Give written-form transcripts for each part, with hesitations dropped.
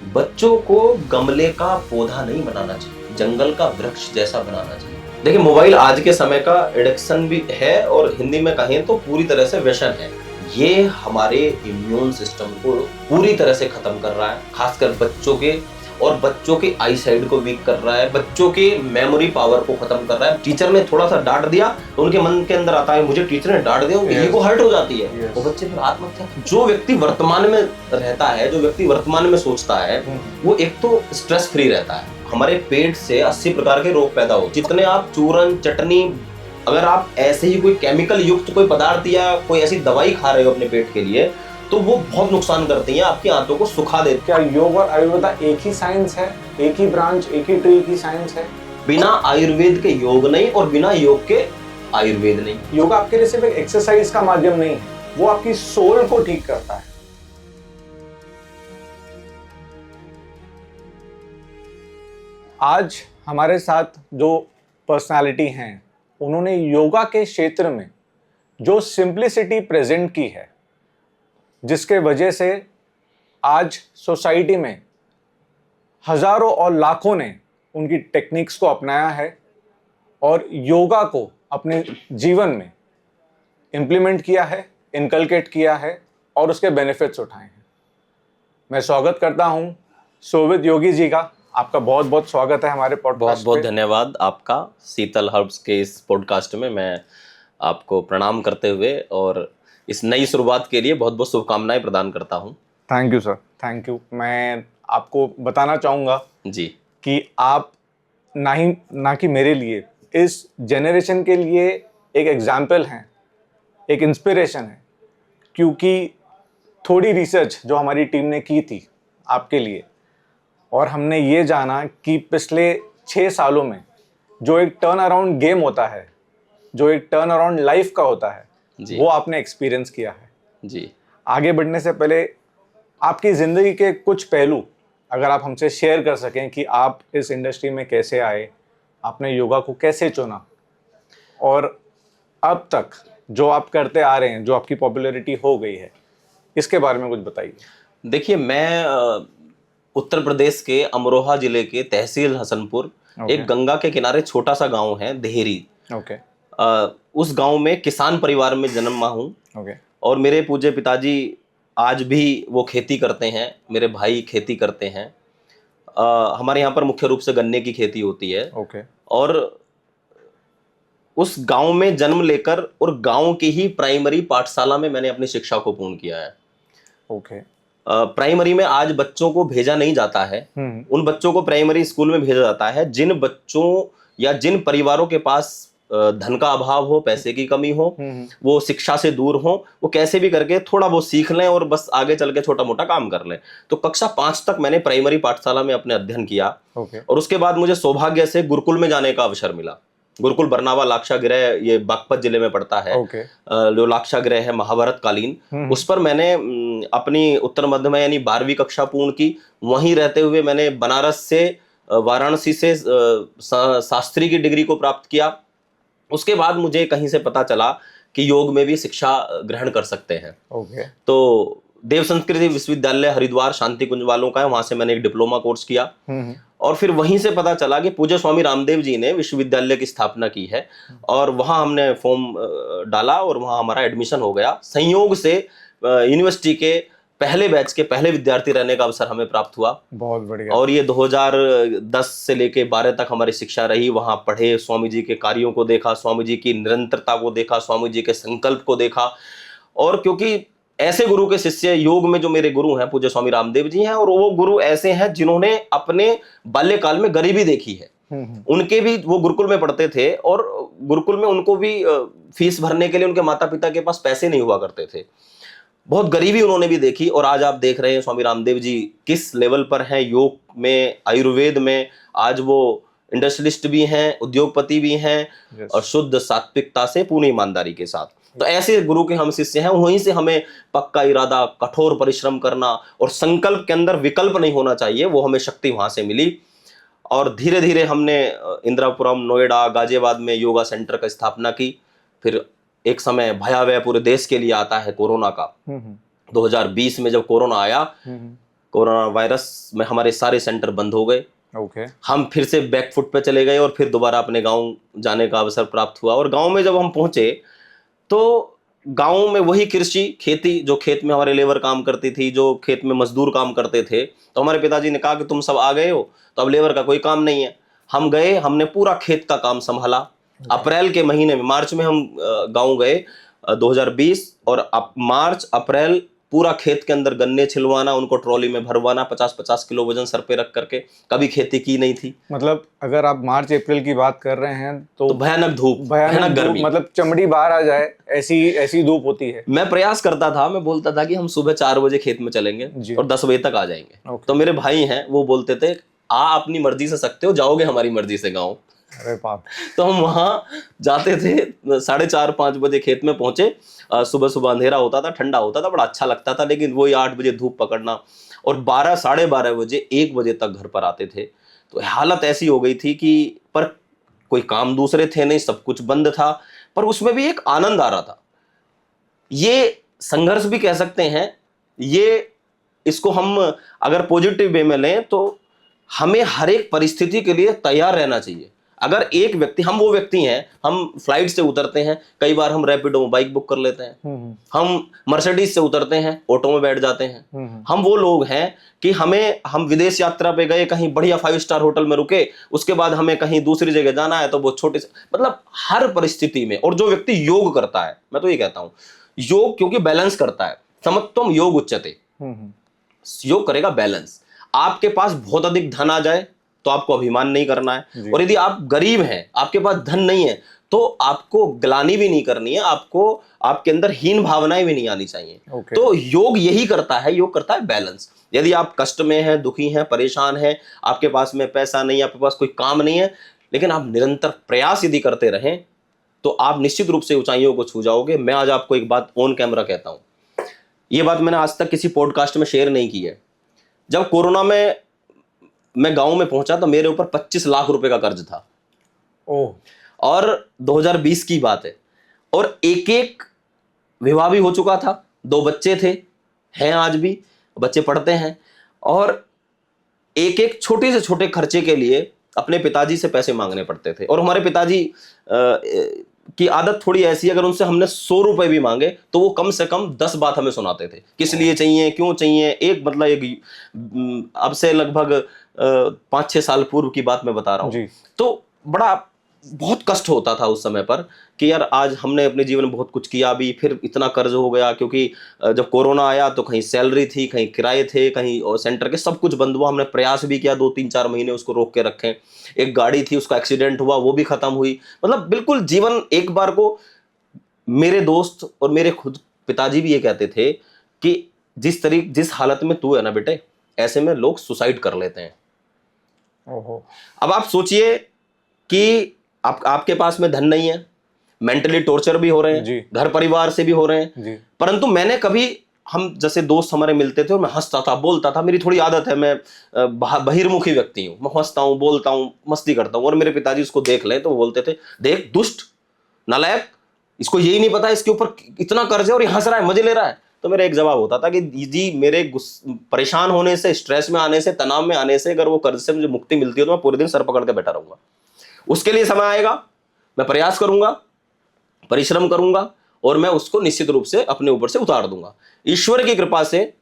बच्चों को गमले का पौधा नहीं बनाना चाहिए, जंगल का वृक्ष जैसा बनाना चाहिए। देखिए, मोबाइल आज के समय का एडिक्शन भी है और हिंदी में कहें तो पूरी तरह से व्यसन है। ये हमारे इम्यून सिस्टम को पूरी तरह से खत्म कर रहा है, खासकर बच्चों के, और बच्चों के आई साइड को वीक कर रहा है, बच्चों के मेमोरी पावर को खत्म कर रहा है। टीचर ने थोड़ा सा डांट दिया तो उनके मन के अंदर आता है मुझे टीचर ने डांट दिया, उनकी ईगो हर्ट हो जाती है, वो बच्चे फिर आत्महत्या। जो व्यक्ति वर्तमान में रहता है, जो व्यक्ति वर्तमान में सोचता है, वो एक तो स्ट्रेस फ्री रहता है। हमारे पेट से 80 प्रकार के रोग पैदा हो, जितने आप चूरन चटनी, अगर आप ऐसे ही कोई केमिकल युक्त कोई पदार्थ या कोई ऐसी दवाई खा रहे हो अपने पेट के लिए, तो वो बहुत नुकसान करती हैं, आपकी आंतों को सुखा देती। क्या योग और आयुर्वेदा एक ही साइंस है, एक ही ब्रांच, एक ही ट्री की साइंस है? बिना आयुर्वेद के योग नहीं और बिना योग के आयुर्वेद नहीं। योगा आपके लिए सिर्फ एक एक्सरसाइज का माध्यम नहीं है, वो आपकी सोल को ठीक करता है। आज हमारे साथ जो पर्सनालिटी हैं, उन्होंने योगा के क्षेत्र में जो सिंप्लिसिटी प्रेजेंट की है, जिसके वजह से आज सोसाइटी में हजारों और लाखों ने उनकी टेक्निक्स को अपनाया है और योगा को अपने जीवन में इम्प्लीमेंट किया है, इनकलकेट किया है और उसके बेनिफिट्स उठाए हैं। मैं स्वागत करता हूं सोवित योगी जी का। आपका बहुत बहुत स्वागत है हमारे पॉडकास्ट। बहुत बहुत धन्यवाद आपका। शीतल हर्ब्स के इस पॉडकास्ट में मैं आपको प्रणाम करते हुए और इस नई शुरुआत के लिए बहुत बहुत शुभकामनाएं प्रदान करता हूं। Thank you sir, thank you. मैं आपको बताना चाहूँगा जी कि आप ना कि मेरे लिए, इस जनरेशन के लिए एक एग्जाम्पल हैं, एक इंस्पिरेशन है, क्योंकि थोड़ी रिसर्च जो हमारी टीम ने की थी आपके लिए, और हमने ये जाना कि पिछले 6 सालों में जो एक टर्न अराउंड गेम होता है, जो एक टर्न अराउंड लाइफ का होता है, वो आपने एक्सपीरियंस किया है। जी। आगे बढ़ने से पहले आपकी ज़िंदगी के कुछ पहलू अगर आप हमसे शेयर कर सकें कि आप इस इंडस्ट्री में कैसे आए, आपने योगा को कैसे चुना, और अब तक जो आप करते आ रहे हैं, जो आपकी पॉपुलैरिटी हो गई है, इसके बारे में कुछ बताइए। देखिए, मैं उत्तर प्रदेश के अमरोहा जिले के तहसील हसनपुर, एक गंगा के किनारे छोटा सा गांव है देहरी। उस गांव में किसान परिवार में जन्मा हूँ। और मेरे पूज्य पिताजी आज भी वो खेती करते हैं, मेरे भाई खेती करते हैं। हमारे यहाँ पर मुख्य रूप से गन्ने की खेती होती है। और उस गांव में जन्म लेकर और गांव की ही प्राइमरी पाठशाला में मैंने अपनी शिक्षा को पूर्ण किया है। प्राइमरी में आज बच्चों को भेजा नहीं जाता है, उन बच्चों को प्राइमरी स्कूल में भेजा जाता है जिन बच्चों या जिन परिवारों के पास धन का अभाव हो, पैसे की कमी हो, वो शिक्षा से दूर हो, वो कैसे भी करके थोड़ा बहुत सीख लें और बस आगे चल के छोटा मोटा काम कर लें। तो कक्षा 5 तक मैंने प्राइमरी पाठशाला में अपने अध्ययन किया। और उसके बाद मुझे सौभाग्य से गुरुकुल में जाने का अवसर मिला। गुरुकुल बरनावा लाक्षागृह, ये बागपत जिले में पड़ता है। जो लाक्षागृह है महाभारत कालीन, उस पर मैंने अपनी उत्तर मध्य में यानी 12वीं कक्षा पूर्ण की। वहीं रहते हुए मैंने बनारस से, वाराणसी से शास्त्री की डिग्री को प्राप्त किया। उसके बाद मुझे कहीं से पता चला कि योग में भी शिक्षा ग्रहण कर सकते हैं। तो देव संस्कृति विश्वविद्यालय हरिद्वार शांति कुंज वालों का है, वहां से मैंने एक डिप्लोमा कोर्स किया। और फिर वहीं से पता चला कि पूज्य स्वामी रामदेव जी ने विश्वविद्यालय की स्थापना की है, और वहां हमने फॉर्म डाला और वहां हमारा एडमिशन हो गया। संयोग से यूनिवर्सिटी के पहले बैच के पहले विद्यार्थी रहने का अवसर हमें प्राप्त हुआ। बहुत बढ़िया। और ये 2010 से लेके 12 तक हमारी शिक्षा रही। वहां पढ़े, स्वामी जी के कार्यों को देखा, स्वामी जी की निरंतरता को देखा, स्वामी जी के संकल्प को देखा। और क्योंकि ऐसे गुरु के शिष्य योग में जो मेरे गुरु हैं पूज्य स्वामी रामदेव जी हैं, और वो गुरु ऐसे हैं जिन्होंने अपने बाल्यकाल में गरीबी देखी है। उनके भी, वो गुरुकुल में पढ़ते थे और गुरुकुल में उनको भी फीस भरने के लिए उनके माता पिता के पास पैसे नहीं हुआ करते थे। बहुत गरीबी उन्होंने भी देखी। और आज आप देख रहे हैं स्वामी रामदेव जी किस लेवल पर हैं योग में, आयुर्वेद में। आज वो इंडस्ट्रियलिस्ट भी हैं, उद्योगपति भी हैं, और शुद्ध सात्विकता से, पूर्ण ईमानदारी के साथ। तो ऐसे गुरु के हम शिष्य हैं। वहीं से हमें पक्का इरादा, कठोर परिश्रम करना और संकल्प के अंदर विकल्प नहीं होना चाहिए, वो हमें शक्ति वहां से मिली। और धीरे धीरे हमने इंदिरापुरम, नोएडा, गाजियाबाद में योगा सेंटर का स्थापना की। फिर एक समय भयावह पूरे देश के लिए आता है कोरोना का। 2020 में जब कोरोना आया, कोरोना वायरस में हमारे सारे सेंटर बंद हो गए। ओके। हम फिर से बैक फुट पे चले गए और फिर दोबारा अपने गांव जाने का अवसर प्राप्त हुआ। और गांव में जब हम पहुंचे तो गांव में वही कृषि खेती, जो खेत में हमारे लेबर काम करती थी, जो खेत में मजदूर काम करते थे, तो हमारे पिताजी ने कहा कि तुम सब आ गए हो तो अब लेबर का कोई काम नहीं है। हम गए, हमने पूरा खेत का काम संभाला। अप्रैल के महीने में, मार्च में हम गांव गए 2020, और मार्च अप्रैल पूरा खेत के अंदर गन्ने छिलवाना, उनको ट्रॉली में भरवाना, 50-50 किलो वजन सर पे रख करके। कभी खेती की नहीं थी। मतलब अगर आप मार्च अप्रैल की बात कर रहे हैं तो भयानक धूप, भयानक गर्मी, मतलब चमड़ी बाहर आ जाए ऐसी ऐसी धूप होती है। मैं प्रयास करता था, मैं बोलता था कि हम सुबह 4 बजे खेत में चलेंगे और 10 बजे तक आ जाएंगे। तो मेरे भाई हैं, वो बोलते थे आ अपनी मर्जी से सकते हो, जाओगे हमारी मर्जी से गाँव। अरे बाप। तो हम वहां जाते थे, 4:30-5 बजे खेत में पहुंचे। सुबह सुबह अंधेरा होता था, ठंडा होता था, बड़ा अच्छा लगता था। लेकिन वही 8 बजे धूप पकड़ना, और 12, 12:30 बजे 1 बजे तक घर पर आते थे। तो हालत ऐसी हो गई थी कि पर कोई काम दूसरे थे नहीं, सब कुछ बंद था, पर उसमें भी एक आनंद आ रहा था। ये संघर्ष भी कह सकते हैं। ये इसको हम अगर पॉजिटिव वे में लें तो हमें हर एक परिस्थिति के लिए तैयार रहना चाहिए। अगर एक व्यक्ति, हम वो व्यक्ति हैं, हम फ्लाइट से उतरते हैं, कई बार हम रैपिडो में बाइक बुक कर लेते हैं, हम मर्सिडीज से उतरते हैं, ऑटो में बैठ जाते हैं। हम वो लोग हैं कि हम विदेश यात्रा पे गए, कहीं बढ़िया 5 स्टार होटल में रुके, उसके बाद हमें कहीं दूसरी जगह जाना है तो वो छोटे से, मतलब हर परिस्थिति में। और जो व्यक्ति योग करता है, मैं तो ये कहता हूं, योग क्योंकि बैलेंस करता है, समत्वम योग उच्यते, योग करेगा बैलेंस। आपके पास बहुत अधिक धन आ जाए तो आपको अभिमान नहीं करना है, और यदि आप गरीब हैं, आपके पास धन नहीं है, तो आपको ग्लानि भी नहीं करनी है, आपको आपके अंदर हीन भावनाएं भी नहीं आनी चाहिए। तो योग यही करता है, योग करता है बैलेंस। यदि आप कष्ट में हैं, दुखी हैं, परेशान हैं, आपके पास में पैसा नहीं है, आपके पास कोई काम नहीं है, लेकिन आप निरंतर प्रयास यदि करते रहें तो आप निश्चित रूप से ऊंचाइयों को छू जाओगे। मैं आज आपको एक बात ऑन कैमरा कहता हूं, यह बात मैंने आज तक किसी पॉडकास्ट में शेयर नहीं की है। जब कोरोना में मैं गांव में पहुंचा तो मेरे ऊपर 25 लाख रुपए का कर्ज था। और 2020 की बात है, और एक विवाह भी हो चुका था, 2 बच्चे थे, हैं आज भी, बच्चे पढ़ते हैं, और एक छोटे से छोटे खर्चे के लिए अपने पिताजी से पैसे मांगने पड़ते थे। और हमारे पिताजी की आदत थोड़ी ऐसी, अगर उनसे हमने 100 रुपए भी मांगे तो वो कम से कम 10 बात हमें सुनाते थे, किस लिए चाहिए, क्यों चाहिए। एक मतलब एक अब से लगभग 5-6 साल पूर्व की बात मैं बता रहा हूँ। तो बहुत कष्ट होता था उस समय पर कि यार आज हमने अपने जीवन में बहुत कुछ किया भी, फिर इतना कर्ज हो गया, क्योंकि जब कोरोना आया तो कहीं सैलरी थी, कहीं किराए थे, कहीं और सेंटर के सब कुछ बंद हुआ। हमने प्रयास भी किया 2-3-4 महीने उसको रोक के रखें। एक गाड़ी थी, उसका एक्सीडेंट हुआ, वो भी खत्म हुई। मतलब बिल्कुल जीवन एक बार को, मेरे दोस्त और मेरे खुद पिताजी भी ये कहते थे कि जिस हालत में तू है ना बेटे, ऐसे में लोग सुसाइड कर लेते हैं। अब आप सोचिए कि आपके पास में धन नहीं है, मेंटली टॉर्चर भी हो रहे हैं, घर परिवार से भी हो रहे हैं, परंतु मैंने कभी, हम जैसे दोस्त हमारे मिलते थे और मैं हंसता था, बोलता था, मेरी थोड़ी आदत है, मैं बहिर्मुखी व्यक्ति हूं, मैं हंसता हूं, बोलता हूं, मस्ती करता हूं। और मेरे पिताजी उसको देख लें तो वो बोलते थे, देख दुष्ट, नालायक, इसको यही नहीं पता इसके ऊपर इतना कर्ज है और ये हंस रहा है, मजे ले रहा है। तो मेरा एक जवाब होता था कि जी, मेरे परेशान होने से, स्ट्रेस में आने से, तनाव में आने से अगर वो कर्ज से मुझे मुक्ति मिलती है तो मैं पूरे दिन सर पकड़ के बैठा रहूंगा। उसके लिए समय आएगा, मैं प्रयास करूंगा, परिश्रम करूंगा, और मैं उसको निश्चित रूप से अपने ऊपर से उतार दूंगा। ईश्वर की कृपा से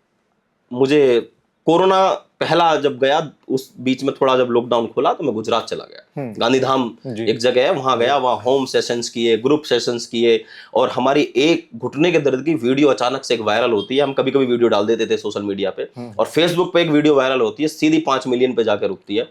मुझे कोरोना पहला जब गया, उस बीच में थोड़ा जब लॉकडाउन खुला तो मैं गुजरात चला गया। गांधीधाम एक जगह है, वहां गया, वहां होम सेशंस किए, ग्रुप सेशंस किए, और हमारी एक घुटने के दर्द की वीडियो अचानक से एक वायरल होती है। हम कभी कभी वीडियो डाल देते थे सोशल मीडिया पे, और फेसबुक पे एक वीडियो वायरल होती है, सीधी 5 मिलियन पे जाकर रुकती है।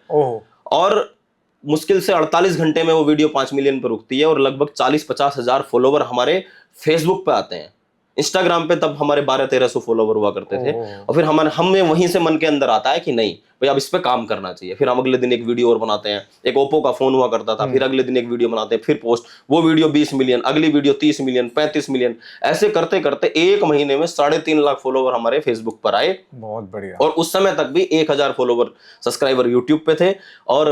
और मुश्किल से 48 घंटे में वो वीडियो 5 मिलियन पर रुकती है, और लगभग 40-50 हजार फॉलोवर हमारे फेसबुक पे आते हैं। इंस्टाग्राम पे तब हमारे 1200-1300 फॉलोवर हुआ करते थे। और फिर हमें वहीं से मन के अंदर आता है कि नहीं भाई, अब इस पे काम करना चाहिए। फिर हम अगले दिन एक वीडियो और बनाते हैं, एक ओप्पो का फोन हुआ करता था, फिर अगले दिन एक वीडियो बनाते हैं, फिर पोस्ट, वो वीडियो 20 मिलियन, अगली वीडियो 30 मिलियन, 35 मिलियन, ऐसे करते करते 1 महीने में 3.5 लाख फॉलोवर हमारे फेसबुक पर आए। बहुत बढ़िया। और उस समय तक भी 1000 फॉलोवर, सब्सक्राइबर यूट्यूब पे थे, और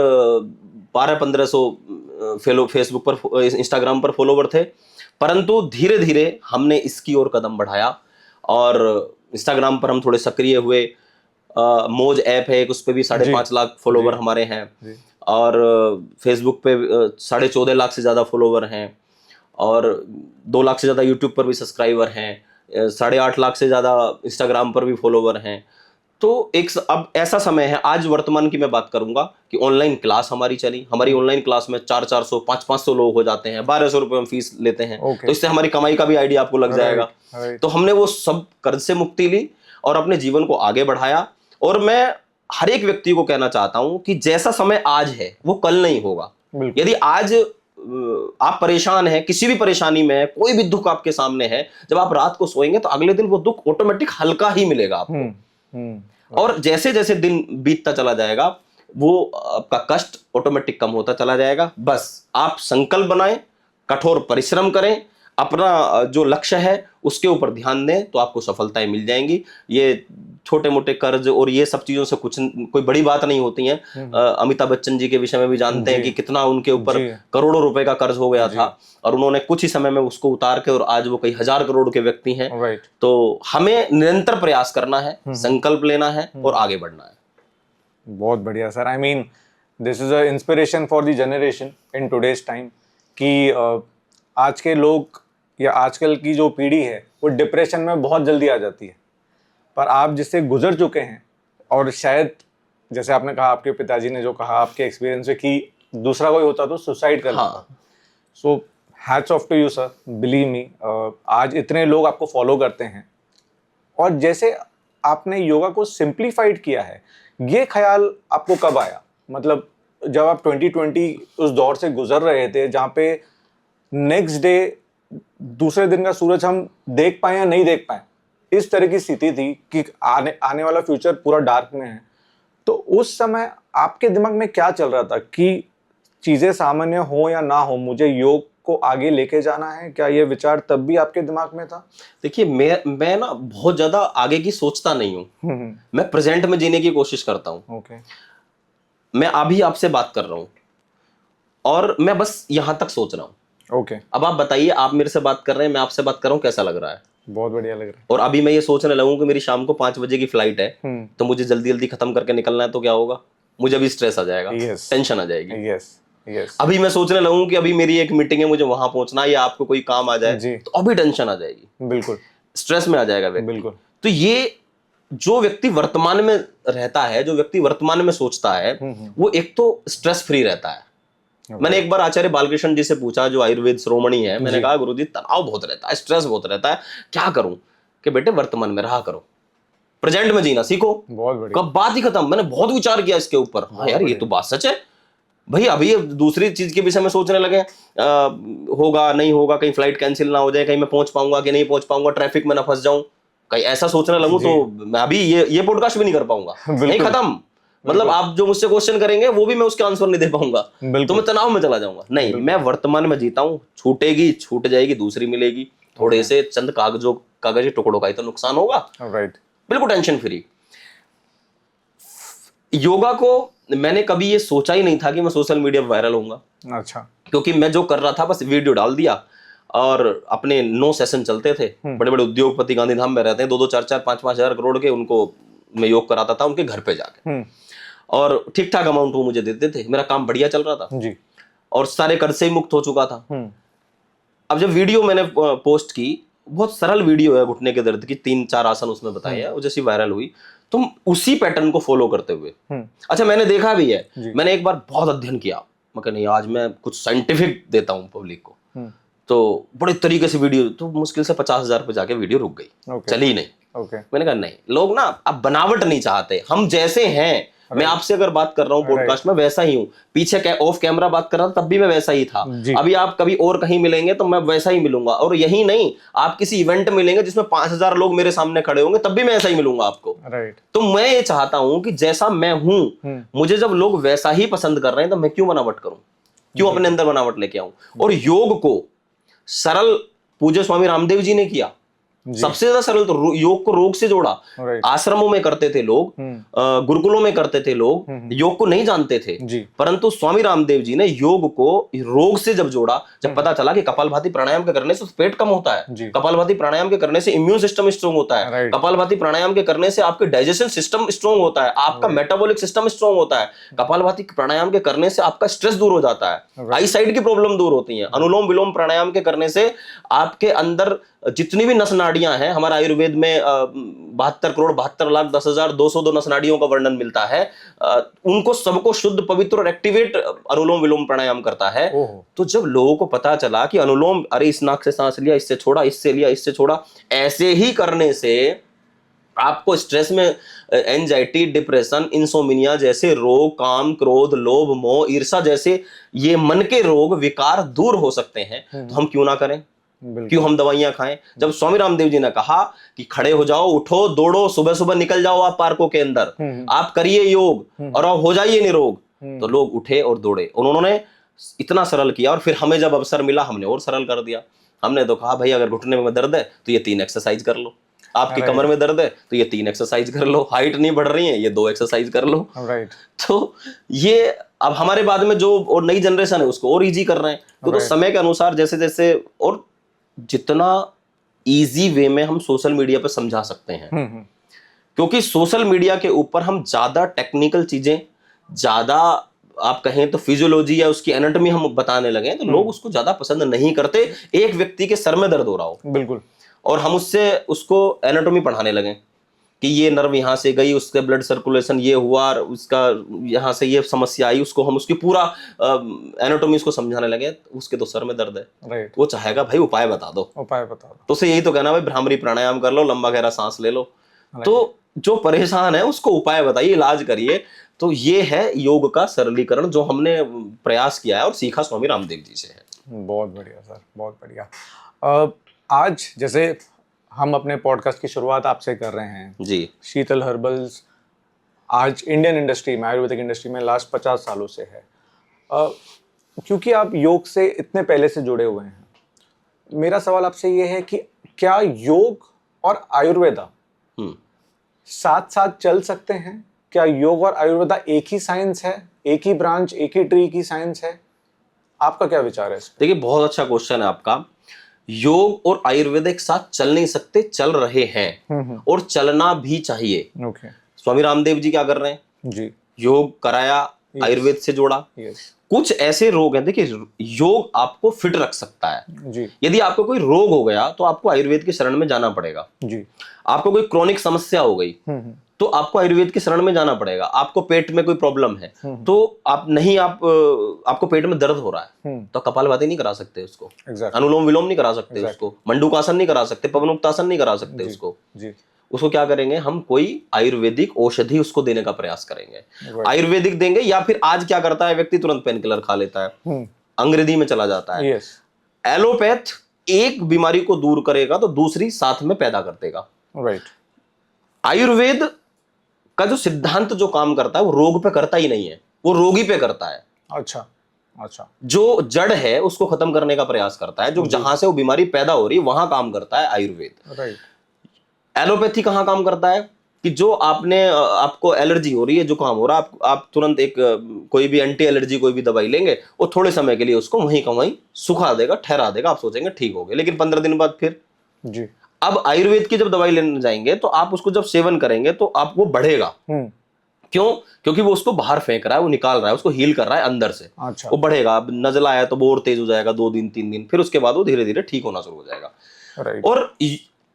1200-1500 फेसबुक पर, इंस्टाग्राम पर फॉलोवर थे। परंतु धीरे धीरे हमने इसकी ओर कदम बढ़ाया, और इंस्टाग्राम पर हम थोड़े सक्रिय हुए, मोज ऐप है एक, उस पे भी 5.5 लाख फॉलोवर हमारे हैं, और फेसबुक पे 14.5 लाख से ज़्यादा फॉलोवर हैं, और 2 लाख से ज़्यादा यूट्यूब पर भी सब्सक्राइबर हैं, 8.5 लाख से ज़्यादा इंस्टाग्राम पर भी फॉलोवर हैं। तो अब ऐसा समय है, आज वर्तमान की मैं बात करूंगा कि ऑनलाइन क्लास हमारी चली, हमारी ऑनलाइन क्लास में 400-400 500-500 लोग हो जाते हैं, 1200 रुपये हम फीस लेते हैं। तो इससे हमारी कमाई का भी आइडिया आपको लग जाएगा। तो हमने वो सब कर्ज से मुक्ति ली और अपने जीवन को आगे बढ़ाया। और मैं हर एक व्यक्ति को कहना चाहता हूं कि जैसा समय आज है वो कल नहीं होगा। यदि आज आप परेशान हैं, किसी भी परेशानी में, कोई भी दुख आपके सामने है, जब आप रात को सोएंगे तो अगले दिन वो दुख ऑटोमेटिक हल्का ही मिलेगा आपको। और जैसे जैसे दिन बीतता चला जाएगा वो आपका कष्ट ऑटोमेटिक कम होता चला जाएगा। बस आप संकल्प बनाएं, कठोर परिश्रम करें, अपना जो लक्ष्य है उसके ऊपर ध्यान दें, तो आपको सफलताएं मिल जाएंगी। ये छोटे मोटे कर्ज और ये सब चीजों से कोई बड़ी बात नहीं होती हैं। अमिताभ बच्चन जी के विषय में भी जानते हैं कि कितना उनके ऊपर करोड़ों रुपए का कर्ज हो गया था, और उन्होंने कुछ ही समय में उसको उतार के, और आज वो कई हजार करोड़ के व्यक्ति हैं। तो हमें निरंतर प्रयास करना है, संकल्प लेना है और आगे बढ़ना है। बहुत बढ़िया sir. I mean this is a inspiration for the generation in today's time कि आज के लोग या आजकल की जो पीढ़ी है वो डिप्रेशन में बहुत जल्दी आ जाती है, पर आप जिससे गुजर चुके हैं, और शायद जैसे आपने कहा, आपके पिताजी ने जो कहा आपके एक्सपीरियंस से कि दूसरा कोई होता तो सुसाइड कर लेता। So hats off to you sir, believe me. आज इतने लोग आपको फॉलो करते हैं, और जैसे आपने योगा को सिंप्लीफाइड किया है, ये ख्याल आपको कब आया? मतलब जब आप 2020 उस दौर से गुजर रहे थे जहाँ पे नेक्स्ट डे, दूसरे दिन का सूरज हम देख पाए या नहीं देख पाए, इस तरह की स्थिति थी कि आने वाला फ्यूचर पूरा डार्क में है, तो उस समय आपके दिमाग में क्या चल रहा था कि चीजें सामान्य हो या ना हो, मुझे योग को आगे लेके जाना है? क्या ये विचार तब भी आपके दिमाग में था? देखिए, मैं ना बहुत ज्यादा आगे की सोचता नहीं हूँ। मैं प्रेजेंट में जीने की कोशिश करता हूँ। मैं अभी आपसे बात कर रहा हूँ और मैं बस यहां तक सोच रहा हूँ। अब आप बताइए, आप मेरे से बात कर रहे हैं, मैं आपसे बात कर रहा हूँ, कैसा लग रहा है? बहुत बढ़िया लग रहा है। और अभी मैं ये सोचने लगूं कि मेरी शाम को 5 बजे की फ्लाइट है, तो मुझे जल्दी जल्दी खत्म करके निकलना है, तो क्या होगा? मुझे अभी स्ट्रेस आ जाएगा, टेंशन आ जाएगी। अभी मैं सोचने लगूं कि अभी मेरी एक मीटिंग है, मुझे वहां पहुंचना है, या आपको कोई काम आ जाए, तो अभी टेंशन आ जाएगी, बिल्कुल स्ट्रेस में आ जाएगा व्यक्ति। बिल्कुल। तो ये जो व्यक्ति वर्तमान में रहता है, जो व्यक्ति वर्तमान में सोचता है, वो एक तो स्ट्रेस फ्री रहता है। मैंने एक बार आचार्य बालकृष्ण जी से पूछा, जो आयुर्वेद शिरोमणि है, मैंने कहा गुरुजी तनाव बहुत रहता है, स्ट्रेस बहुत रहता है, क्या करूं? कि बेटे वर्तमान में रहा करो, प्रेजेंट में जीना सीखो। बहुत बढ़िया। कब बात ही खत्म। मैंने बहुत विचार किया इसके ऊपर। हाँ यार, ये तो बात सच है भाई। अभी दूसरी चीज के विषय में सोचने लगे, होगा नहीं होगा, कहीं फ्लाइट कैंसिल ना हो जाए, कहीं मैं पहुंच पाऊंगा कि नहीं पहुंच पाऊंगा, ट्रैफिक में ना फंस जाऊं, कहीं ऐसा सोचने लगूं तो मैं अभी ये पॉडकास्ट भी नहीं कर पाऊंगा। नहीं, खत्म। मतलब आप जो मुझसे क्वेश्चन करेंगे वो भी मैं उसके आंसर नहीं दे पाऊंगा, तो मैं तनाव में चला जाऊंगा। नहीं, मैं वर्तमान में जीता हूँ। छूटेगी, छूट जाएगी, दूसरी मिलेगी। थोड़े से चंद कागजी टुकड़ों का ही तो नुकसान होगा। बिल्कुल टेंशन फ्री। योगा को मैंने कभी ये सोचा ही नहीं था कि मैं सोशल मीडिया पर वायरल होऊंगा। अच्छा। क्योंकि मैं जो कर रहा था, बस वीडियो डाल दिया, और अपने 9 सेशन चलते थे। बड़े बड़े उद्योगपति गांधीधाम में रहते हैं, 2-2, 4-4, 5-5 हजार करोड़ के, उनको मैं योग कराता था उनके घर पे जाके, और ठीक ठाक अमाउंट वो मुझे देते थे। मेरा काम बढ़िया चल रहा था जी, और सारे कर्ज से मुक्त हो चुका था। अब जब वीडियो मैंने पोस्ट की, बहुत सरल वीडियो है, घुटने के दर्द की 3-4 आसन उसमें बताए हैं, वो जैसी वायरल हुई, तुम उसी पैटर्न को फॉलो करते हुए। अच्छा, मैंने देखा भी है, मैंने एक बार बहुत अध्ययन किया, मैं कहा नहीं, आज मैं कुछ साइंटिफिक देता हूँ पब्लिक को। तो बड़े तरीके से वीडियो, तो मुश्किल से 50,000 पे जाके वीडियो रुक गई, चली नहीं। मैंने कहा नहीं, लोग ना अब बनावट नहीं चाहते, हम जैसे हैं। मैं आपसे अगर बात कर रहा हूँ पॉडकास्ट में, वैसा ही हूँ। पीछे ऑफ कैमरा बात कर रहा था, तब भी मैं वैसा ही था। अभी आप कभी और कहीं मिलेंगे तो मैं वैसा ही मिलूंगा। और यही नहीं, आप किसी इवेंट मिलेंगे जिसमें 5,000 लोग मेरे सामने खड़े होंगे, तब भी मैं ऐसा ही मिलूंगा आपको। तो मैं ये चाहता हूं कि जैसा मैं हूं, मुझे जब लोग वैसा ही पसंद कर रहे हैं, तो मैं क्यों बनावट करूं, क्यों अपने अंदर बनावट लेके आऊं? और योग को सरल पूज्य स्वामी रामदेव जी ने किया। सबसे ज्यादा सरल तो योग को रोग से जोड़ा। आश्रमों में करते थे लोग, गुरुकुलों में करते थे लोग, योग को नहीं जानते थे। परंतु स्वामी रामदेव जी ने योग को रोग से जब जोड़ा, जब पता चला कि कपालभाति प्राणायाम के करने से पेट कम होता है, कपालभाति प्राणायाम के करने से इम्यून सिस्टम स्ट्रांग होता है, कपालभाति प्राणायाम के करने से आपके डाइजेशन सिस्टम स्ट्रांग होता है, आपका मेटाबॉलिक सिस्टम स्ट्रांग होता है, कपालभाति प्राणायाम के करने से आपका स्ट्रेस दूर हो जाता है, आई साइड की प्रॉब्लम दूर होती है, अनुलोम विलोम प्राणायाम के करने से आपके अंदर जितनी भी नस नाड़ियां हैं, हमारा आयुर्वेद में 72,72,10,202 नस नाड़ियों का वर्णन मिलता है, उनको सबको शुद्ध, पवित्र और एक्टिवेट अनुलोम विलोम प्राणायाम करता है। तो जब लोगों को पता चला कि अनुलोम, अरे इस नाक से सांस लिया, इससे छोड़ा, इससे लिया, इससे छोड़ा, ऐसे ही करने से आपको स्ट्रेस में एंजाइटी, डिप्रेशन, इंसोमिनिया जैसे रोग, काम, क्रोध, लोभ, मोह, ईर्ष्या जैसे ये मन के रोग, विकार दूर हो सकते हैं। तो हम क्यों ना करें, क्यों हम दवाइयां खाएं? जब स्वामी रामदेव जी ने कहा कि खड़े हो जाओ, उठो, दौड़ो, सुबह सुबह निकल जाओ आप पार्कों के अंदर, आप करिए योग और आप हो जाइए निरोग, तो लोग उठे और दौड़े। उन्होंने इतना सरल किया और फिर हमें जब अवसर मिला हमने और सरल कर दिया। हमने तो कहा भाई अगर घुटने में दर्द है तो ये 3 एक्सरसाइज कर लो, आपकी कमर में दर्द है तो ये 3 एक्सरसाइज कर लो, हाइट नहीं बढ़ रही है ये 2 एक्सरसाइज कर लो। तो ये अब हमारे बाद में जो और नई जनरेशन है उसको और इजी कर रहे हैं। तो समय के अनुसार जैसे जैसे और जितना इजी वे में हम सोशल मीडिया पे समझा सकते हैं, क्योंकि सोशल मीडिया के ऊपर हम ज्यादा टेक्निकल चीजें, ज्यादा आप कहें तो फिजियोलॉजी या उसकी एनाटॉमी हम बताने लगे तो लोग उसको ज्यादा पसंद नहीं करते। एक व्यक्ति के सर में दर्द हो रहा हो, बिल्कुल, और हम उसको एनाटॉमी पढ़ाने लगे कि ये नर्व यहाँ से गई, उसके ब्लड सर्कुलेशन ये हुआ, उसका यहाँ से ये समस्या आई, उसको हम उसकी पूरा एनाटॉमी उसको समझाने लगे। उसके तो सर में दर्द है, वो चाहेगा भाई उपाय बता दो, उपाय बता दो। तो उसे यही तो कहना भाई भ्रामरी प्राणायाम कर लो, लंबा गहरा सांस ले लो। तो जो परेशान है उसको उपाय बताइए, इलाज करिए। तो ये है योग का सरलीकरण जो हमने प्रयास किया है और सीखा स्वामी रामदेव जी से है। बहुत बढ़िया सर, बहुत बढ़िया। आज जैसे हम अपने पॉडकास्ट की शुरुआत आपसे कर रहे हैं जी, शीतल हर्बल्स आज इंडियन इंडस्ट्री में, आयुर्वेदिक इंडस्ट्री में लास्ट 50 सालों से है। क्योंकि आप योग से इतने पहले से जुड़े हुए हैं, मेरा सवाल आपसे ये है कि क्या योग और आयुर्वेदा साथ साथ चल सकते हैं? क्या योग और आयुर्वेदा एक ही साइंस है, एक ही ब्रांच, एक ही ट्री की साइंस है? आपका क्या विचार है? देखिए बहुत अच्छा क्वेश्चन है आपका। योग और आयुर्वेद एक साथ चल नहीं सकते, चल रहे हैं और चलना भी चाहिए। स्वामी रामदेव जी क्या कर रहे हैं जी, योग कराया, आयुर्वेद से जोड़ा। कुछ ऐसे रोग हैं, देखिए योग आपको फिट रख सकता है जी। यदि आपको कोई रोग हो गया तो आपको आयुर्वेद की शरण में जाना पड़ेगा जी। आपको कोई क्रोनिक समस्या हो गई तो आपको आयुर्वेद की शरण में जाना पड़ेगा। आपको पेट में कोई प्रॉब्लम है तो आपको पेट में दर्द हो रहा है तो कपालभाति नहीं करा सकते उसको, अनुलोम विलोम नहीं करा सकते उसको, मंडूकासन नहीं करा सकते, पवनोक्तासन नहीं करा सकते उसको क्या करेंगे हम? कोई आयुर्वेदिक औषधि उसको देने का प्रयास करेंगे। आयुर्वेदिक देंगे या फिर आज क्या करता है व्यक्ति, तुरंत पेन किलर खा लेता है, अंग्रेजी में चला जाता है। एलोपैथ एक बीमारी को दूर करेगा तो दूसरी साथ में पैदा कर देगा। आयुर्वेद का जो सिद्धांत जो काम करता है वो रोग पे करता ही नहीं है, वो रोगी पे करता है। अच्छा, जो जड़ है उसको खत्म करने का प्रयास करता है, जो जहां से वो बीमारी पैदा हो रही है वहां काम करता है आयुर्वेद। एलोपैथी कहाँ काम करता है कि जो आपको एलर्जी हो रही है, जुकाम हो रहा है, आप तुरंत एक कोई भी एंटी एलर्जी कोई भी दवाई लेंगे, वो थोड़े समय के लिए उसको वहीं का वहीं सुखा देगा, ठहरा देगा, आप सोचेंगे ठीक हो गया, लेकिन 15 दिन बाद फिर जी। अब आयुर्वेद की जब दवाई लेने जाएंगे तो आप उसको जब सेवन करेंगे तो आप वो बढ़ेगा। क्यों? क्योंकि वो उसको बाहर फेंक रहा है, वो निकाल रहा है, उसको हील कर रहा है अंदर से। अच्छा। वो बढ़ेगा। अब नजला आया तो वो और तेज हो जाएगा 2 दिन 3 दिन, फिर उसके बाद वो धीरे धीरे ठीक होना शुरू हो जाएगा। और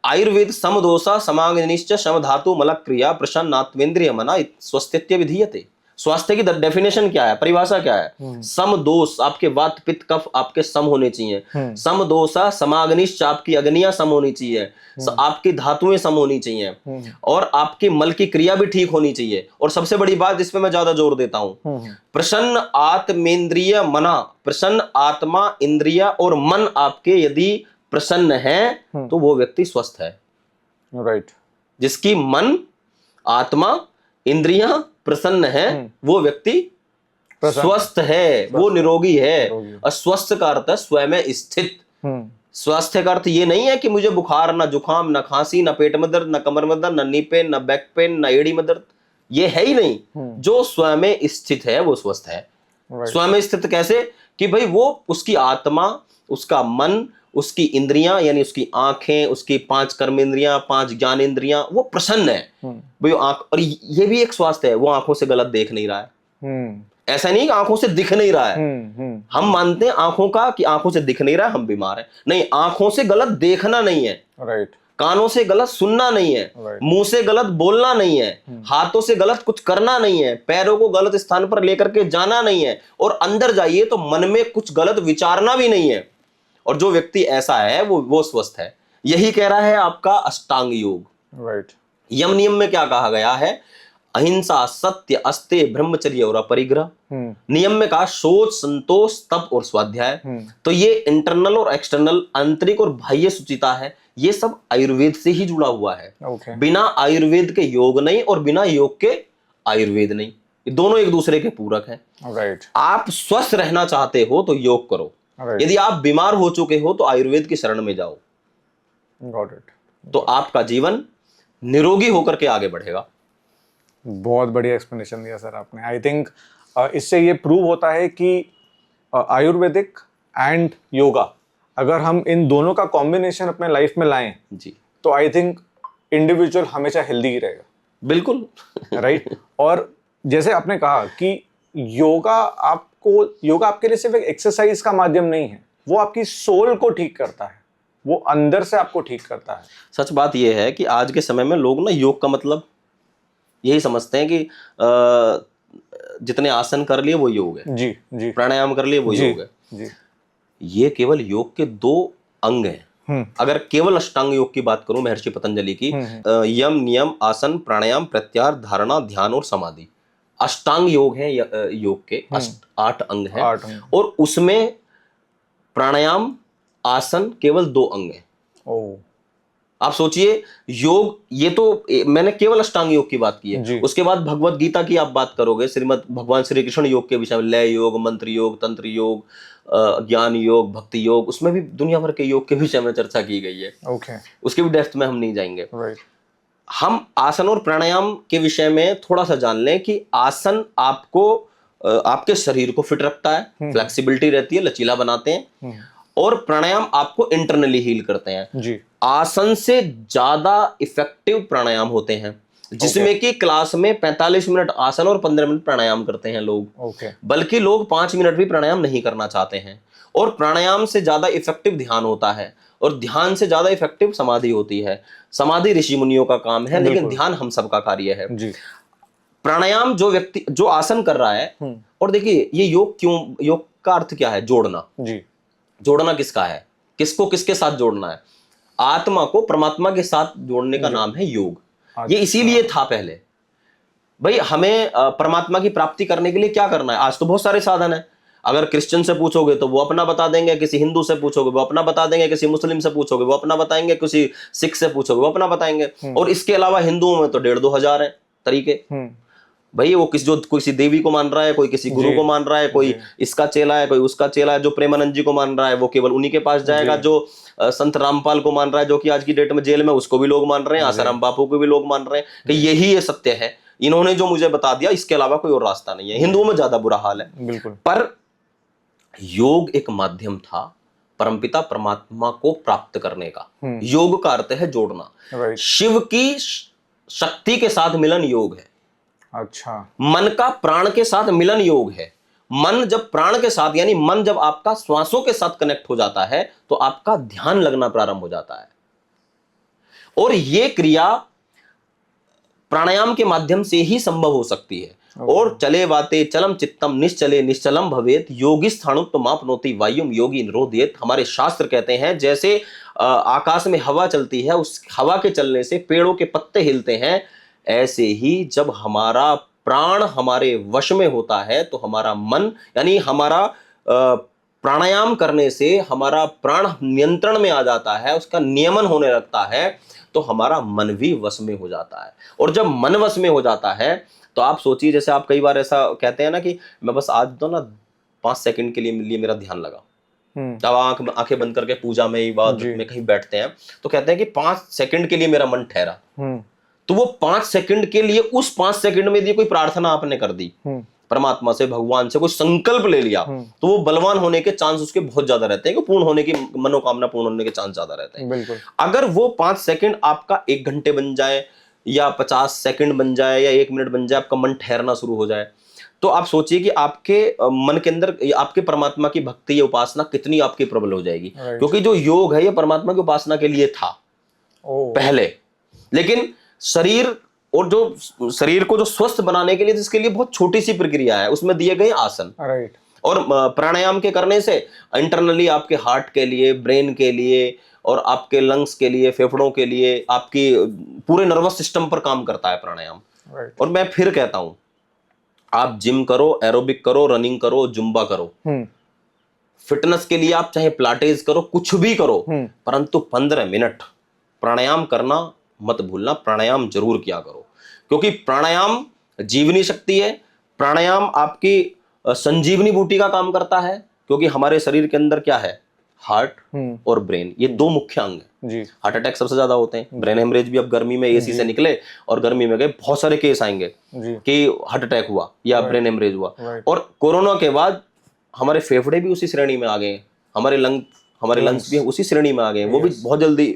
आयुर्वेद समदोषा समाग्निश्च शम धातु मलक क्रिया प्रसन्नात्मेंद्रिय मना स्वस्थित्य विधीयते। स्वास्थ्य की डेफिनेशन क्या है, परिभाषा क्या है? सम दोष, आपके वात पित्त कफ आपके सम होने चाहिए। सम दोषा समाग्निश्च, आपकी अग्नियां सम होनी चाहिए, आपकी धातुएं सम होनी चाहिए, और आपके मल की क्रिया भी ठीक होनी चाहिए। और सबसे बड़ी बात जिसपे मैं ज्यादा जोर देता हूं, प्रसन्न आत्मेंद्रिय मना, प्रसन्न आत्मा, इंद्रिया और मन आपके यदि प्रसन्न है तो वो व्यक्ति स्वस्थ है। राइट। जिसकी मन, आत्मा, इंद्रियां प्रसन्न है वो व्यक्ति स्वस्थ है, वो निरोगी है। और स्वस्थ का अर्थ है स्वयं में स्थित। स्वास्थ्य का अर्थ ये नहीं है कि मुझे बुखार, ना जुकाम, ना खांसी, ना पेट में दर्द, ना कमर में दर्द, ना नी पेन, ना बैक पेन, ना एड़ी में दर्द, ये है ही नहीं। जो स्वयं में स्थित है वो स्वस्थ है। स्वयं में स्थित कैसे? कि भाई वो उसकी आत्मा, उसका मन, उसकी इंद्रियां यानी उसकी आंखें, उसकी 5 कर्मेंद्रियां, 5 ज्ञान इंद्रियां, वो प्रसन्न है भाई। आंख, और ये भी एक स्वास्थ्य है, वो आंखों से गलत देख नहीं रहा है। ऐसा नहीं कि आंखों से दिख नहीं रहा है। हम मानते हैं आंखों का कि आंखों से दिख नहीं रहा है, हम बीमार हैं। नहीं, आंखों से गलत देखना नहीं है, राइट, कानों से गलत सुनना नहीं है, मुंह से गलत बोलना नहीं है, हाथों से गलत कुछ करना नहीं है, पैरों को गलत स्थान पर लेकर के जाना नहीं है, और अंदर जाइए तो मन में कुछ गलत विचारना भी नहीं है। और जो व्यक्ति ऐसा है वो स्वस्थ है। यही कह रहा है आपका अष्टांग योग। राइट। यम नियम में क्या कहा गया है? अहिंसा, सत्य, अस्तेय, ब्रह्मचर्य और अपरिग्रह। नियम में कहा शोच, संतोष, तप और स्वाध्याय। तो ये इंटरनल और एक्सटर्नल, आंतरिक और बाह्य सुचिता है, ये सब आयुर्वेद से ही जुड़ा हुआ है। बिना आयुर्वेद के योग नहीं और बिना योग के आयुर्वेद नहीं। ये दोनों एक दूसरे के पूरक हैं। राइट। आप स्वस्थ रहना चाहते हो तो योग करो, यदि आप बीमार हो चुके हो तो आयुर्वेद की शरण में जाओ। Got it. तो आपका जीवन निरोगी होकर के आगे बढ़ेगा। बहुत बढ़िया एक्सप्लेनेशन दिया सर आपने। आई थिंक इससे ये प्रूव होता है कि आयुर्वेदिक एंड योगा, अगर हम इन दोनों का कॉम्बिनेशन अपने लाइफ में लाएं जी, तो आई थिंक इंडिविजुअल हमेशा हेल्दी ही रहेगा। बिल्कुल। राइट। और जैसे आपने कहा कि योगा आपके लिए सिर्फ एक एक्सरसाइज का माध्यम नहीं है, वो आपकी सोल को ठीक करता है, वो अंदर से आपको ठीक करता है। सच बात यह है कि आज के समय में लोग ना योग का मतलब यही समझते हैं कि जितने आसन कर लिए वो योग है, जी जी, प्राणायाम कर लिए वो योग है जी। ये केवल योग के 2 अंग हैं। अगर केवल अष्टांग योग की बात करूं महर्षि पतंजलि की, यम, नियम, आसन, प्राणायाम, प्रत्याहार, धारणा, ध्यान और समाधि, अष्टांग योग है। योग के 8 अंग हैं, और उसमें प्राणायाम, आसन केवल 2 अंग हैं। आप सोचिए, योग, ये तो मैंने केवल अष्टांग योग की बात की है। उसके बाद भगवत गीता की आप बात करोगे, श्रीमद भगवान श्री कृष्ण योग के विषय में, लय योग, मंत्र योग, तंत्र योग, ज्ञान योग, भक्ति योग, उसमें भी दुनिया भर के योग के विषय में चर्चा की गई है। उसके भी डेप्थ में हम नहीं जाएंगे। हम आसन और प्राणायाम के विषय में थोड़ा सा जान लें कि आसन आपको आपके शरीर को फिट रखता है, फ्लेक्सिबिलिटी रहती है, लचीला बनाते हैं, और प्राणायाम आपको इंटरनली हील करते हैं जी। आसन से ज्यादा इफेक्टिव प्राणायाम होते हैं, जिसमें कि क्लास में 45 मिनट आसन और 15 मिनट प्राणायाम करते हैं लोग। बल्कि लोग 5 मिनट भी प्राणायाम नहीं करना चाहते हैं। और प्राणायाम से ज्यादा इफेक्टिव ध्यान होता है, और ध्यान से ज्यादा इफेक्टिव समाधि होती है। समाधि ऋषि मुनियों का काम है, लेकिन ध्यान हम सबका कार्य है जी। प्राणायाम जो आसन कर रहा है, और देखिए ये योग का अर्थ क्या है? जोड़ना जी। जोड़ना किसका है? किसको किसके साथ जोड़ना है? आत्मा को परमात्मा के साथ जोड़ने का नाम है योग। ये इसीलिए था पहले। भाई हमें परमात्मा की प्राप्ति करने के लिए क्या करना है? आज तो बहुत सारे साधन है। अगर क्रिश्चियन से पूछोगे तो वो अपना बता देंगे, किसी हिंदू से पूछोगे वो अपना बता देंगे, किसी मुस्लिम से पूछोगे वो अपना बताएंगे, किसी सिख से पूछोगे वो अपना बताएंगे। और इसके अलावा हिंदुओं में तो 1,500-2 हजार है तरीके। भाई वो किसी देवी को मान रहा है, कोई किसी गुरु को मान रहा है, कोई इसका चेला है, कोई उसका चेला है। जो प्रेमानंद जी को मान रहा है वो केवल उन्हीं के पास जाएगा। जो संत रामपाल को मान रहा है, जो कि आज की डेट में जेल में, उसको भी लोग मान रहे हैं। आसाराम बापू को भी लोग मान रहे हैं कि यही ये सत्य है, इन्होंने जो मुझे बता दिया, इसके अलावा कोई और रास्ता नहीं है। हिंदुओं में ज्यादा बुरा हाल है। बिल्कुल। पर योग एक माध्यम था परमपिता परमात्मा को प्राप्त करने का। योग का अर्थ है जोड़ना। शिव की शक्ति के साथ मिलन योग है। अच्छा। मन का प्राण के साथ मिलन योग है। मन जब प्राण के साथ, यानी मन जब आपका श्वासों के साथ कनेक्ट हो जाता है तो आपका ध्यान लगना प्रारंभ हो जाता है। और यह क्रिया प्राणायाम के माध्यम से ही संभव हो सकती है। और चले वाते चलम चित्तम निश्चले निश्चलम भवेत योगी स्थाणुत्तमाप्नोति वायुम योगी निरोधयेत। हमारे शास्त्र कहते हैं जैसे आकाश में हवा चलती है, उस हवा के चलने से पेड़ों के पत्ते हिलते हैं, ऐसे ही जब हमारा प्राण हमारे वश में होता है तो हमारा मन, यानी हमारा प्राणायाम करने से हमारा प्राण नियंत्रण में आ जाता है, उसका नियमन होने लगता है, तो हमारा मन भी वश में हो जाता है। और जब मन वश में हो जाता है तो आप सोचिए, जैसे आप कई बार ऐसा कहते हैं ना कि मैं बस आज तो ना 5 सेकंड के लिए मेरा ध्यान लगा, अब आंखें बंद करके पूजा में, इबादत में कहीं बैठते हैं तो कहते हैं कि 5 सेकंड के लिए मेरा मन ठहरा। तो वो 5 सेकंड के लिए, उस 5 सेकंड में यदि कोई प्रार्थना आपने कर दी परमात्मा से, भगवान से कोई संकल्प ले लिया, तो वो बलवान होने के चांस उसके बहुत ज्यादा रहते हैं, कि पूर्ण होने की, मनोकामना पूर्ण होने के चांस ज्यादा रहते हैं। बिल्कुल। अगर वो 5 सेकंड आपका 1 घंटे बन जाए, या 50 सेकंड बन जाए, या 1 मिनट बन जाए, आपका मन ठहरना शुरू हो जाए, तो आप सोचिए कि आपके मन के अंदर आपके परमात्मा की भक्ति या उपासना कितनी आपकी प्रबल हो जाएगी। क्योंकि जो योग है ये परमात्मा की उपासना के लिए था पहले, लेकिन शरीर और जो शरीर को जो स्वस्थ बनाने के लिए, जिसके लिए बहुत छोटी सी प्रक्रिया है, उसमें दिए गए आसन। राइट। और प्राणायाम के करने से इंटरनली आपके हार्ट के लिए, ब्रेन के लिए, और आपके लंग्स के लिए, फेफड़ों के लिए, आपकी पूरे नर्वस सिस्टम पर काम करता है प्राणायाम। और मैं फिर कहता हूं, आप जिम करो, एरोबिक करो, रनिंग करो, जुम्बा करो, फिटनेस के लिए आप चाहे पिलाटेस करो, कुछ भी करो, परंतु 15 मिनट प्राणायाम करना मत भूलना। प्राणायाम जरूर किया करो, क्योंकि प्राणायाम जीवनी शक्ति है। प्राणायाम आपकी संजीवनी बूटी का काम करता है, क्योंकि हमारे शरीर के अंदर क्या है, हार्ट और ब्रेन, ये 2 मुख्य अंग हैं। हार्ट अटैक सबसे ज्यादा होते हैं, ब्रेन हेमरेज भी अब गर्मी में एसी से निकले और गर्मी में गए, बहुत सारे केस आएंगे कि हार्ट अटैक हुआ या ब्रेन हेमरेज हुआ। और कोरोना के बाद हमारे फेफड़े भी उसी श्रेणी में आ गए, हमारे लंग्स भी उसी श्रेणी में आ गए। वो भी बहुत जल्दी